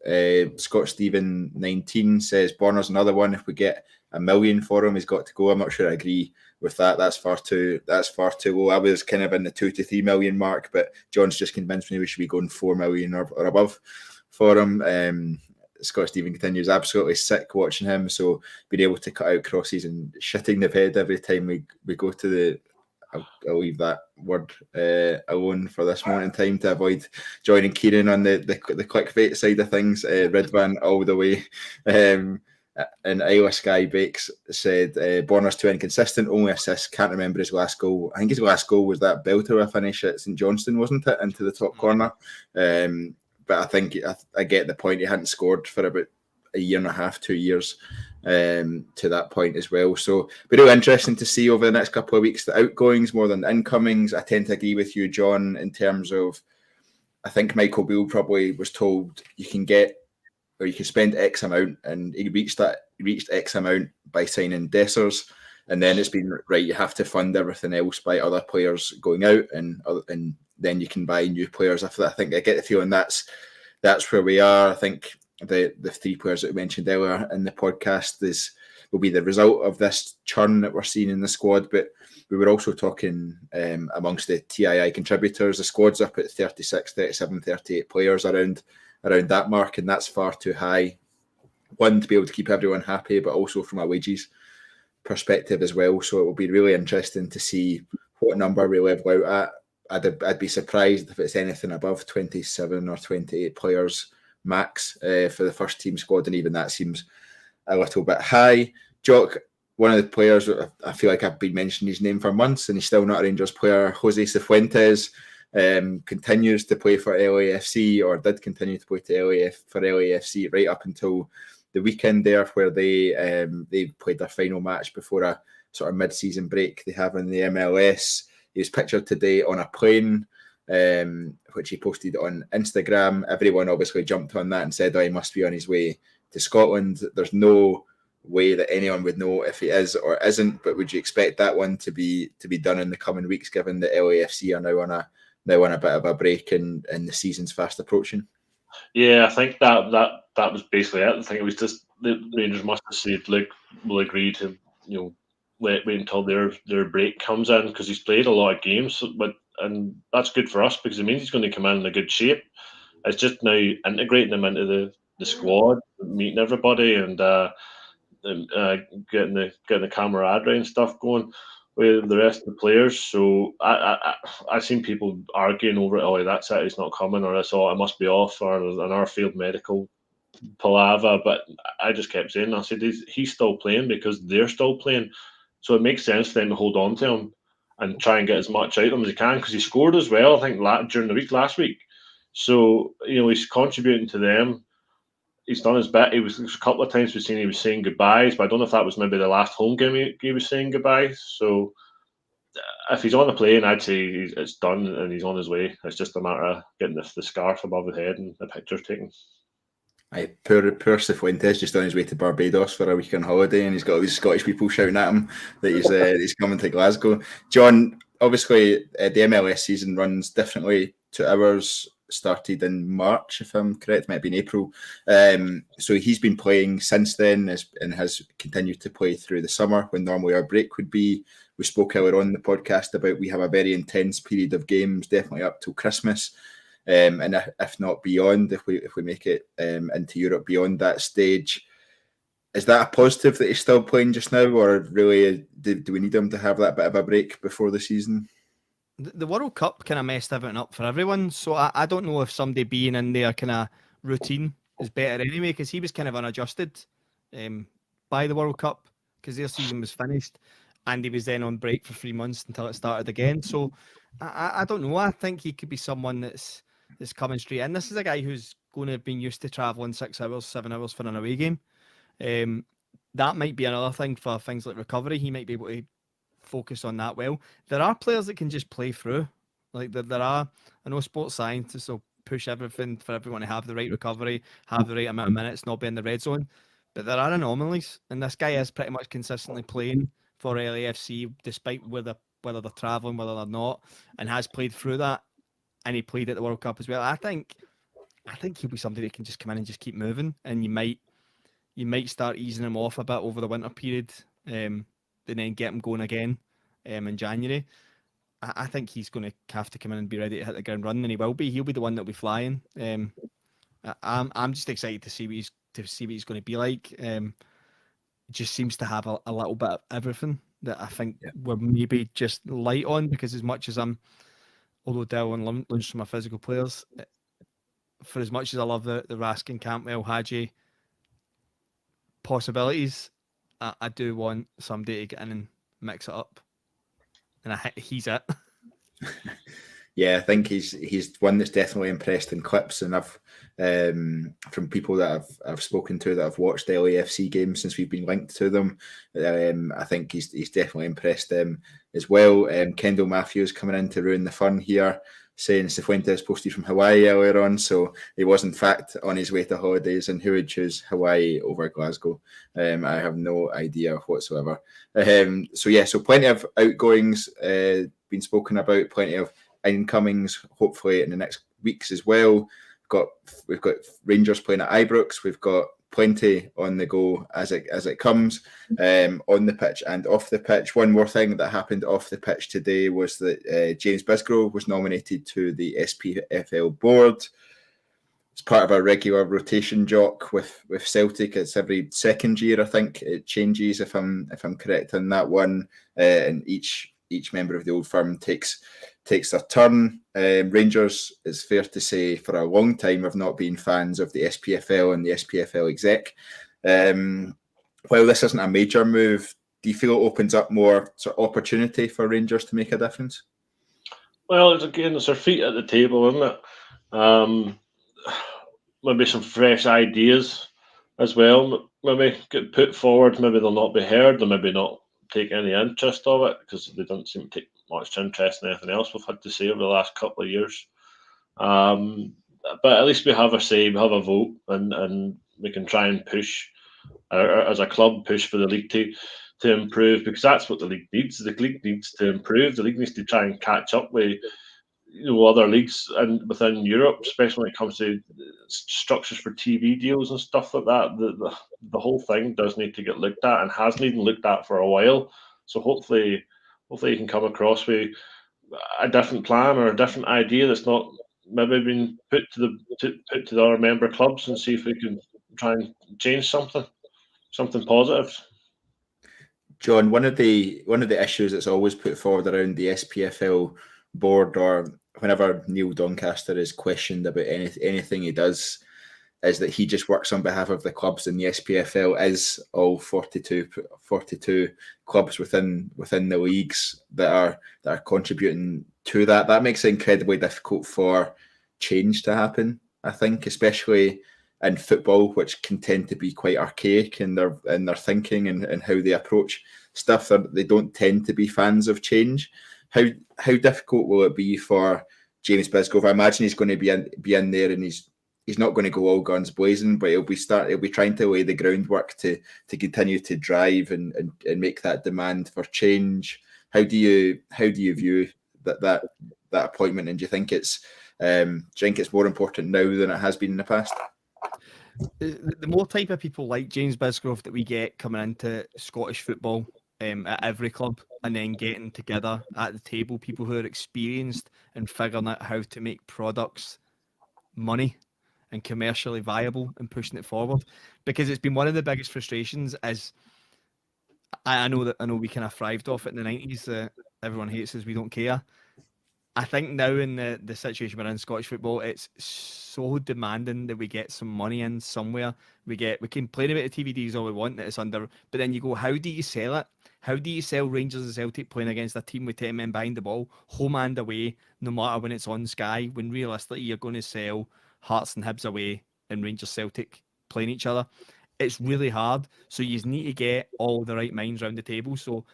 Scott Stephen 19 says, Borna's another one. If we get $1 million for him, he's got to go. I'm not sure I agree with that. That's far too low. I was kind of in the 2 to 3 million mark, but John's just convinced me we should be going 4 million or above for him. Scott Stephen continues, absolutely sick watching him. So being able to cut out crosses and shitting the bed every time we go to the. I'll leave that word alone for this moment in time to avoid joining Kieran on the clickbait side of things. Ridvan all the way. And Iowa Sky Bakes said, Borna's too inconsistent, only assists, can't remember his last goal. I think his last goal was that belter finish at St Johnstone, wasn't it? Into the top corner. But I think I get the point. He hadn't scored for about a year and a half, 2 years to that point as well. So it'll be real interesting to see over the next couple of weeks the outgoings more than the incomings. I tend to agree with you, John, in terms of, I think Michael Beale probably was told you can get, or you can spend X amount, and he reached X amount by signing Dessers, and then it's been, right, you have to fund everything else by other players going out, and then you can buy new players after that. I think I get the feeling that's where we are. I think the 3 players that we mentioned earlier in the podcast will be the result of this churn that we're seeing in the squad. But we were also talking amongst the TII contributors, the squad's up at 36, 37, 38 players around that mark, and that's far too high one, to be able to keep everyone happy, but also from a wages perspective as well. So it will be really interesting to see what number we level out at. I'd be surprised if it's anything above 27 or 28 players max for the first team squad, and even that seems a little bit high. Jock, one of the players, I feel like I've been mentioning his name for months and he's still not a Rangers player, Jose Cifuentes, continues to play for LAFC, or did continue to play for LAFC right up until the weekend there, where they played their final match before a sort of mid-season break they have in the MLS. He was pictured today on a plane, which he posted on Instagram. Everyone obviously jumped on that and said, he must be on his way to Scotland. There's no way that anyone would know if he is or isn't, but would you expect that one to be done in the coming weeks, given that LAFC are now on a bit of a break and the season's fast approaching? Yeah, I think that was basically it. I think it was just the Rangers must have said, look, we'll agree to wait until their break comes in, because he's played a lot of games, and that's good for us because it means he's going to come in a good shape. It's just now integrating him into the squad, meeting everybody, and getting the camaraderie and stuff going with the rest of the players. So I've seen people arguing over it. Oh, that's it, he's not coming, or that's I must be off, or an field medical palaver. But I just kept saying, I said he's still playing because they're still playing. So it makes sense for them to hold on to him and try and get as much out of him as he can, because he scored as well, I think, during the week last week. So he's contributing to them. He's done his bit. He was a couple of times we've seen he was saying goodbyes, but I don't know if that was maybe the last home game he was saying goodbyes. So if he's on the plane, I'd say it's done and he's on his way. It's just a matter of getting the scarf above the head and the pictures taken. Poor Cifuentes just on his way to Barbados for a weekend holiday, and he's got all these Scottish people shouting at him that he's coming to Glasgow. John, obviously the MLS season runs differently to ours. Started in March, if I'm correct, might be in April. So he's been playing since then and has continued to play through the summer, when normally our break would be. We spoke earlier on in the podcast about we have a very intense period of games, definitely up till Christmas, and if not beyond, if we make it into Europe beyond that stage. Is that a positive that he's still playing just now, or really do we need him to have that bit of a break before the season? The World Cup kind of messed everything up for everyone, so I don't know if somebody being in their kind of routine is better anyway, because he was kind of unadjusted by the World Cup, because their season was finished and he was then on break for 3 months until it started again. So I don't know. I think he could be someone that's coming straight in. This is a guy who's going to have been used to travelling 6 hours, 7 hours for an away game. That might be another thing for things like recovery. He might be able to focus on that well. There are players that can just play through. Like there are, I know sports scientists will push everything for everyone to have the right recovery, have the right amount of minutes, not be in the red zone. But there are anomalies, and this guy is pretty much consistently playing for LAFC, despite whether they're travelling, whether they're not, and has played through that. And he played at the World Cup as well. I think he'll be somebody that can just come in and just keep moving, and you might start easing him off a bit over the winter period, and then get him going again in January. I think he's going to have to come in and be ready to hit the ground running, and he will be. He'll be the one that'll be flying. I'm just excited to see what he's going to be like. Just seems to have a little bit of everything that I think we're maybe just light on, because as much as although Dell and Lundstrom are physical players, for as much as I love the Raskin, Cantwell, Hadji possibilities, I do want somebody to get in and mix it up, and he's it. Yeah, I think he's one that's definitely impressed in clips, and I've from people that I've spoken to that have watched the LAFC games since we've been linked to them. I think he's definitely impressed them as well. Kendall Matthews coming in to ruin the fun here, saying Cifuentes posted from Hawaii earlier on, so he was in fact on his way to holidays, and who would choose Hawaii over Glasgow? I have no idea whatsoever. So plenty of outgoings been spoken about, plenty of incomings hopefully in the next weeks as well. We've got Rangers playing at Ibrox. We've got plenty on the go as it comes, on the pitch and off the pitch. One more thing that happened off the pitch today was that James Bisgrove was nominated to the SPFL board. part of a regular rotation, Jock, with Celtic. It's every second year, I think it changes, if I'm correct on that one, and each member of the old firm takes their turn. Rangers, it's fair to say, for a long time have not been fans of the SPFL and the SPFL exec. While this isn't a major move, do you feel it opens up more sort of opportunity for Rangers to make a difference? Well, it's their feet at the table, isn't it? Maybe some fresh ideas as well. Maybe get put forward. Maybe they'll not be heard. Or maybe not take any interest of it because they don't seem to take much interest in anything else we've had to say over the last couple of years. But at least we have a say, we have a vote, and we can try and push, as a club, push for the league to improve, because that's what the league needs. The league needs to improve. The league needs to try and catch up with other leagues and within Europe, especially when it comes to structures for TV deals and stuff like that. The whole thing does need to get looked at, and hasn't even looked at for a while. So hopefully you can come across with a different plan or a different idea that's not maybe been put to the other member clubs, and see if we can try and change something positive. John, one of the issues that's always put forward around the SPFL board, or whenever Neil Doncaster is questioned about anything he does, is that he just works on behalf of the clubs, and the SPFL is all 42 clubs within the leagues that are contributing to that. That makes it incredibly difficult for change to happen, I think, especially in football, which can tend to be quite archaic in their thinking and how they approach stuff. They don't tend to be fans of change. How difficult will it be for James Bisgrove? I imagine he's going to be in there, and he's not going to go all guns blazing, but he'll be trying to lay the groundwork to continue to drive and make that demand for change. How do you view that appointment, and do you think it's more important now than it has been in the past? The more type of people like James Bisgrove that we get coming into Scottish football at every club, and then getting together at the table, people who are experienced and figuring out how to make products money and commercially viable and pushing it forward. Because it's been one of the biggest frustrations, as I know we kind of thrived off it in the 90s. Everyone hates us, we don't care. I think now in the situation we're in Scottish football, it's so demanding that we get some money in somewhere. We can complain about the TVDs all we want, that it's under, but then you go, how do you sell it? How do you sell Rangers and Celtic playing against a team with 10 men behind the ball, home and away, no matter when it's on Sky, when realistically you're going to sell Hearts and Hibs away and Rangers Celtic playing each other? It's really hard. So you need to get all the right minds around the table. So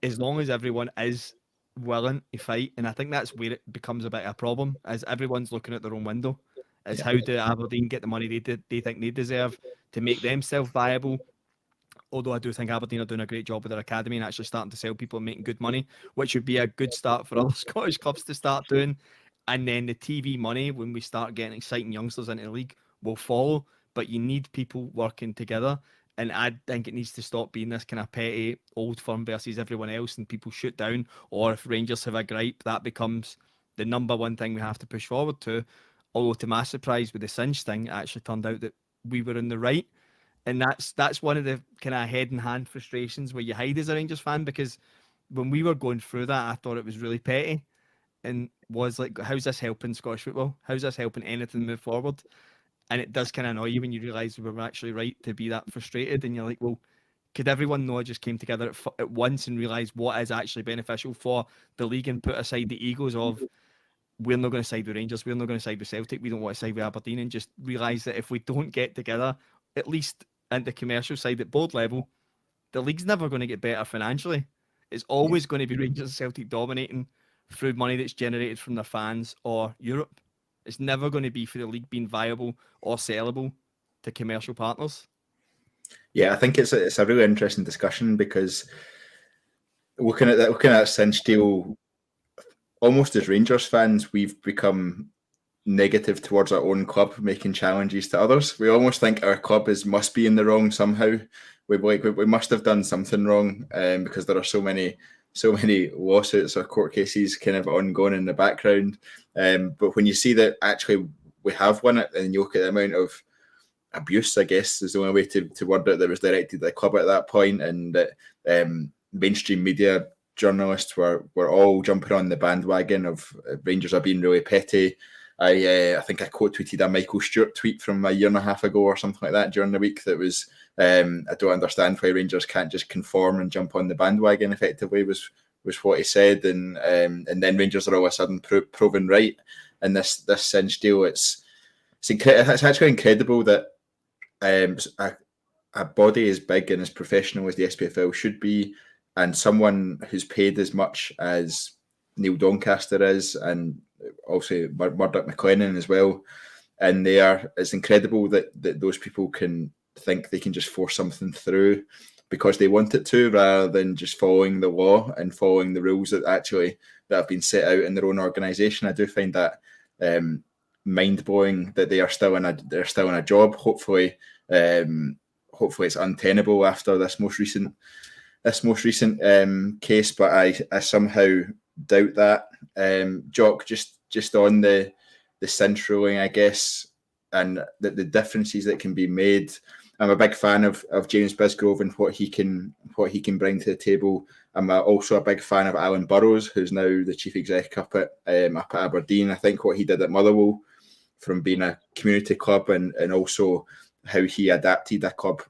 as long as everyone is willing to fight, and I think that's where it becomes a bit of a problem, as everyone's looking at their own window, is how do Aberdeen get the money they think they deserve to make themselves viable. Although I do think Aberdeen are doing a great job with their academy and actually starting to sell people and making good money, which would be a good start for other Scottish clubs to start doing. And then the TV money, when we start getting exciting youngsters into the league, will follow. But you need people working together. And I think it needs to stop being this kind of petty old firm versus everyone else, and people shoot down. Or if Rangers have a gripe, that becomes the number one thing we have to push forward to. Although to my surprise with the Singe thing, it actually turned out that we were in the right. And that's one of the kind of head and hand frustrations where you hide as a Rangers fan, because when we were going through that, I thought it was really petty and was like, how's this helping Scottish football? How's this helping anything move forward? And it does kind of annoy you when you realise we were actually right to be that frustrated. And you're like, well, could everyone know I just came together at once and realised what is actually beneficial for the league, and put aside the egos of, we're not going to side with Rangers, we're not going to side with Celtic, we don't want to side with Aberdeen, and just realise that if we don't get together, at least in the commercial side at board level, the league's never going to get better financially. It's always going to be Rangers and Celtic dominating through money that's generated from their fans or Europe. It's never going to be for the league being viable or sellable to commercial partners. Yeah, I think it's a really interesting discussion, because looking at Singe deal, almost as Rangers fans, we've become negative towards our own club making challenges to others. We almost think our club must be in the wrong somehow. We must have done something wrong, because there are so many lawsuits or court cases kind of ongoing in the background. But when you see that actually we have won it, and you look at the amount of abuse, I guess is the only way to word it, that was directed at the club at that point, and that mainstream media journalists were all jumping on the bandwagon of Rangers are being really petty. I think I quote tweeted a Michael Stewart tweet from a year and a half ago or something like that during the week that was I don't understand why Rangers can't just conform and jump on the bandwagon, effectively was what he said, and then Rangers are all of a sudden proven right in this cinch deal. It's actually incredible that a body as big and as professional as the SPFL should be, and someone who's paid as much as Neil Doncaster is, and also Murdoch McLennan as well, and it's incredible that those people can think they can just force something through because they want it to, rather than just following the law and following the rules that have been set out in their own organisation. I do find that mind blowing that they're still in a job. Hopefully it's untenable after this most recent case, but I somehow doubt that. Jock, just on the cinch ruling, I guess, and the differences that can be made. I'm a big fan of James Bisgrove and what he can bring to the table. I'm also a big fan of Alan Burrows, who's now the chief exec up at Aberdeen. I think what he did at Motherwell, from being a community club, and also how he adapted a club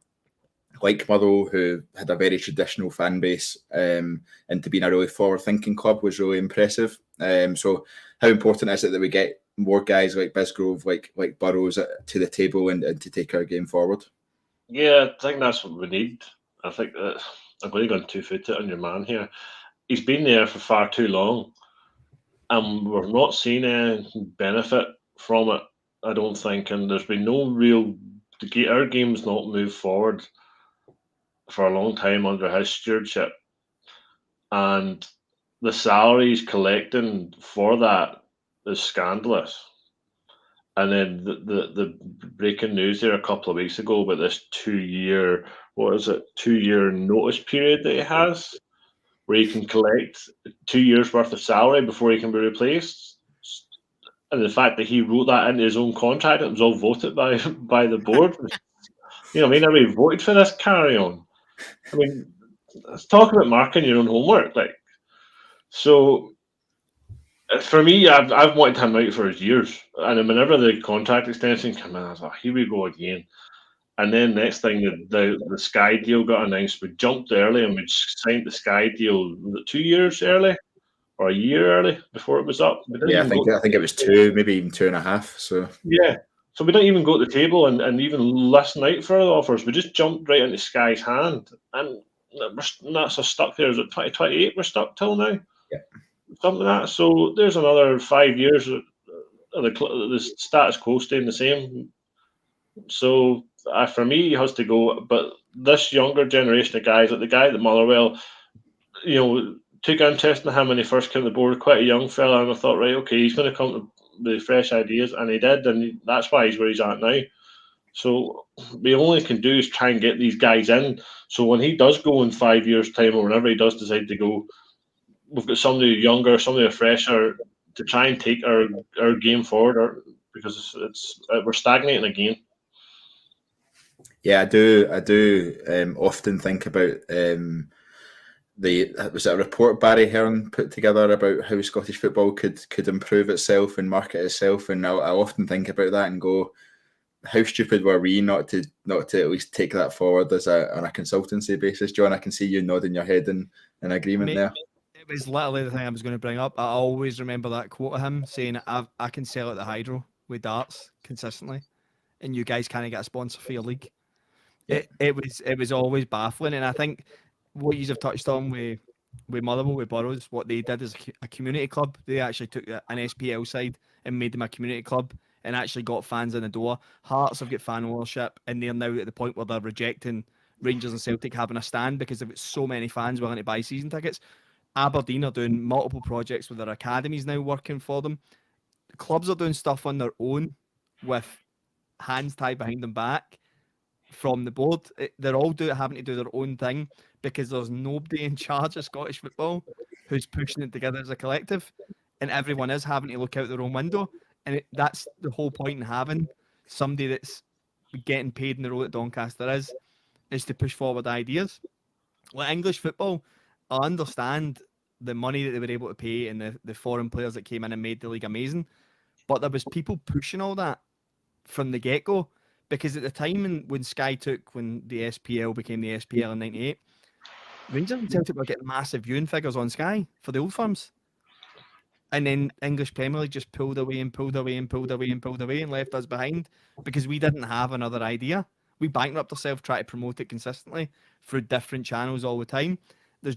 like Motherwell, who had a very traditional fan base, into being a really forward-thinking club, was really impressive. So how important is it that we get more guys like Bisgrove, like Burrows to the table and to take our game forward? Yeah, I think that's what we need. I think that I'm going to go 2-footed on your man here. He's been there for far too long, and we're not seeing any benefit from it, I don't think. And there's been no real... Our game's not moved forward for a long time under his stewardship. And the salaries collecting for that is scandalous. And then the breaking news there a couple of weeks ago about this 2-year notice period that he has, where he can collect 2 years worth of salary before he can be replaced. And the fact that he wrote that into his own contract, it was all voted by the board. You know what I mean? Everybody voted for this carry on. I mean, let's talk about marking your own homework. So for me, I've wanted him out for years, and whenever the contract extension came in, I was like, here we go again. And then next thing, the Sky deal got announced. We jumped early and we signed the Sky deal 2 years early or a year early before it was up. Yeah, I think it was 2, maybe even 2.5. So yeah, so we didn't even go to the table and even listen out for the offers. We just jumped right into Sky's hand, and that's us stuck there. Is it 2028? We're stuck till now. Yeah. Something like that. So there's another 5 years of the status quo staying the same. So for me, he has to go. But this younger generation of guys, like the guy at Motherwell, took interest in him when he first came to the board. Quite a young fella, and I thought, right, okay, he's going to come with fresh ideas, and he did, and that's why he's where he's at now. So the only can do is try and get these guys in. So when he does go in 5 years' time, or whenever he does decide to go, we've got somebody younger, somebody fresher to try and take our game forward, because we're stagnating again. Yeah, I do often think about was it a report Barry Hearn put together about how Scottish football could improve itself and market itself, and I often think about that and go, how stupid were we not to at least take that forward on a consultancy basis? John, I can see you nodding your head in agreement there. It was literally the thing I was going to bring up. I always remember that quote of him saying, I can sell at the Hydro with darts consistently, and you guys can't get a sponsor for your league. Yeah. It was always baffling, and I think what you have touched on with Motherwell, with Burrows, what they did is a community club. They actually took an SPL side and made them a community club and actually got fans in the door. Hearts have got fan ownership, and they're now at the point where they're rejecting Rangers and Celtic having a stand because they've got so many fans willing to buy season tickets. Aberdeen are doing multiple projects with their academies now working for them. The clubs are doing stuff on their own with hands tied behind them back from the board. They're all having to do their own thing because there's nobody in charge of Scottish football who's pushing it together as a collective, and everyone is having to look out their own window. And that's the whole point in having somebody that's getting paid in the role that Doncaster is to push forward ideas. Like English football, I understand the money that they were able to pay and the foreign players that came in and made the league amazing. But there was people pushing all that from the get-go. Because at the time when Sky took, when the SPL became the SPL in 98, Rangers and Celtic were getting massive viewing figures on Sky for the old firms. And then English Premier League just pulled away and pulled away and pulled away and pulled away and left us behind because we didn't have another idea. We bankrupt ourselves trying to promote it consistently through different channels all the time. It is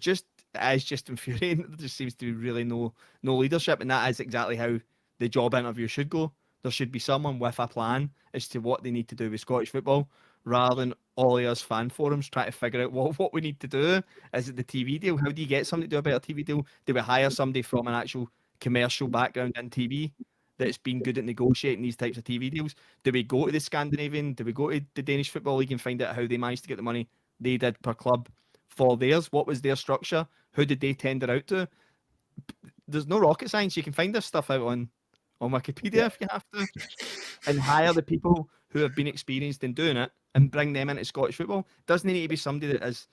just infuriating. There just seems to be really no leadership, and that is exactly how the job interview should go. There should be someone with a plan as to what they need to do with Scottish football, rather than all of us fan forums trying to figure out what we need to do. Is it the TV deal? How do you get somebody to do a better TV deal? Do we hire somebody from an actual commercial background in TV that's been good at negotiating these types of TV deals? Do we go to the Scandinavian? Do we go to the Danish Football League and find out how they managed to get the money they did per club for theirs? What was their structure? Who did they tender out to? There's no rocket science. You can find this stuff out on Wikipedia if you have to, and hire the people who have been experienced in doing it and bring them into Scottish football. Doesn't need to be somebody that is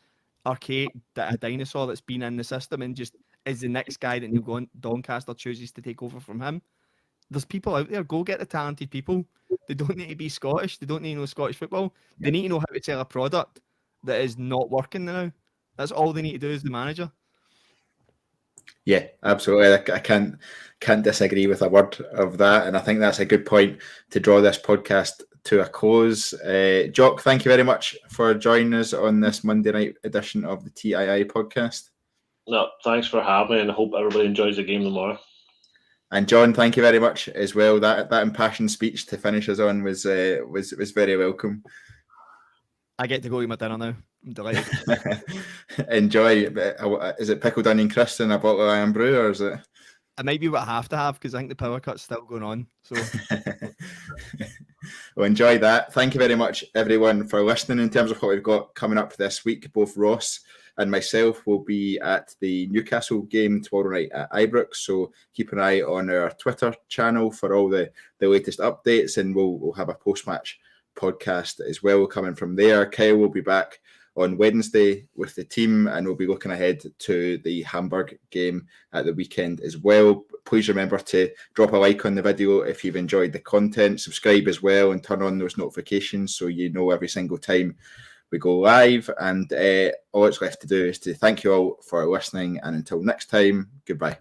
archaic, that a dinosaur that's been in the system and just is the next guy that Neil Doncaster chooses to take over from him. There's people out there. Go get the talented people. They don't need to be Scottish. They don't need to know Scottish football. They need to know how to sell a product that is not working now. That's all they need to do as the manager. Yeah, absolutely. I can't disagree with a word of that, and I think that's a good point to draw this podcast to a close. Jock, thank you very much for joining us on this Monday night edition of the TII podcast. No, thanks for having me, and I hope everybody enjoys the game tomorrow. And John, thank you very much as well. That impassioned speech to finish us on was very welcome. I get to go eat my dinner now. I'm delighted. Enjoy. Is it pickled onion crisp and a bottle of Iron Brew, or is it? It might be what I have to have because I think the power cut's still going on. So, well, enjoy that. Thank you very much, everyone, for listening. In terms of what we've got coming up this week, both Ross and myself will be at the Newcastle game tomorrow night at Ibrox. So keep an eye on our Twitter channel for all the latest updates, and we'll have a post-match podcast as well coming from there. Kyle will be back on Wednesday with the team, and we'll be looking ahead to the Hamburg game at the weekend as well. Please remember to drop a like on the video if you've enjoyed the content, subscribe as well, and turn on those notifications so you know every single time we go live. And all it's left to do is to thank you all for listening, and until next time, goodbye.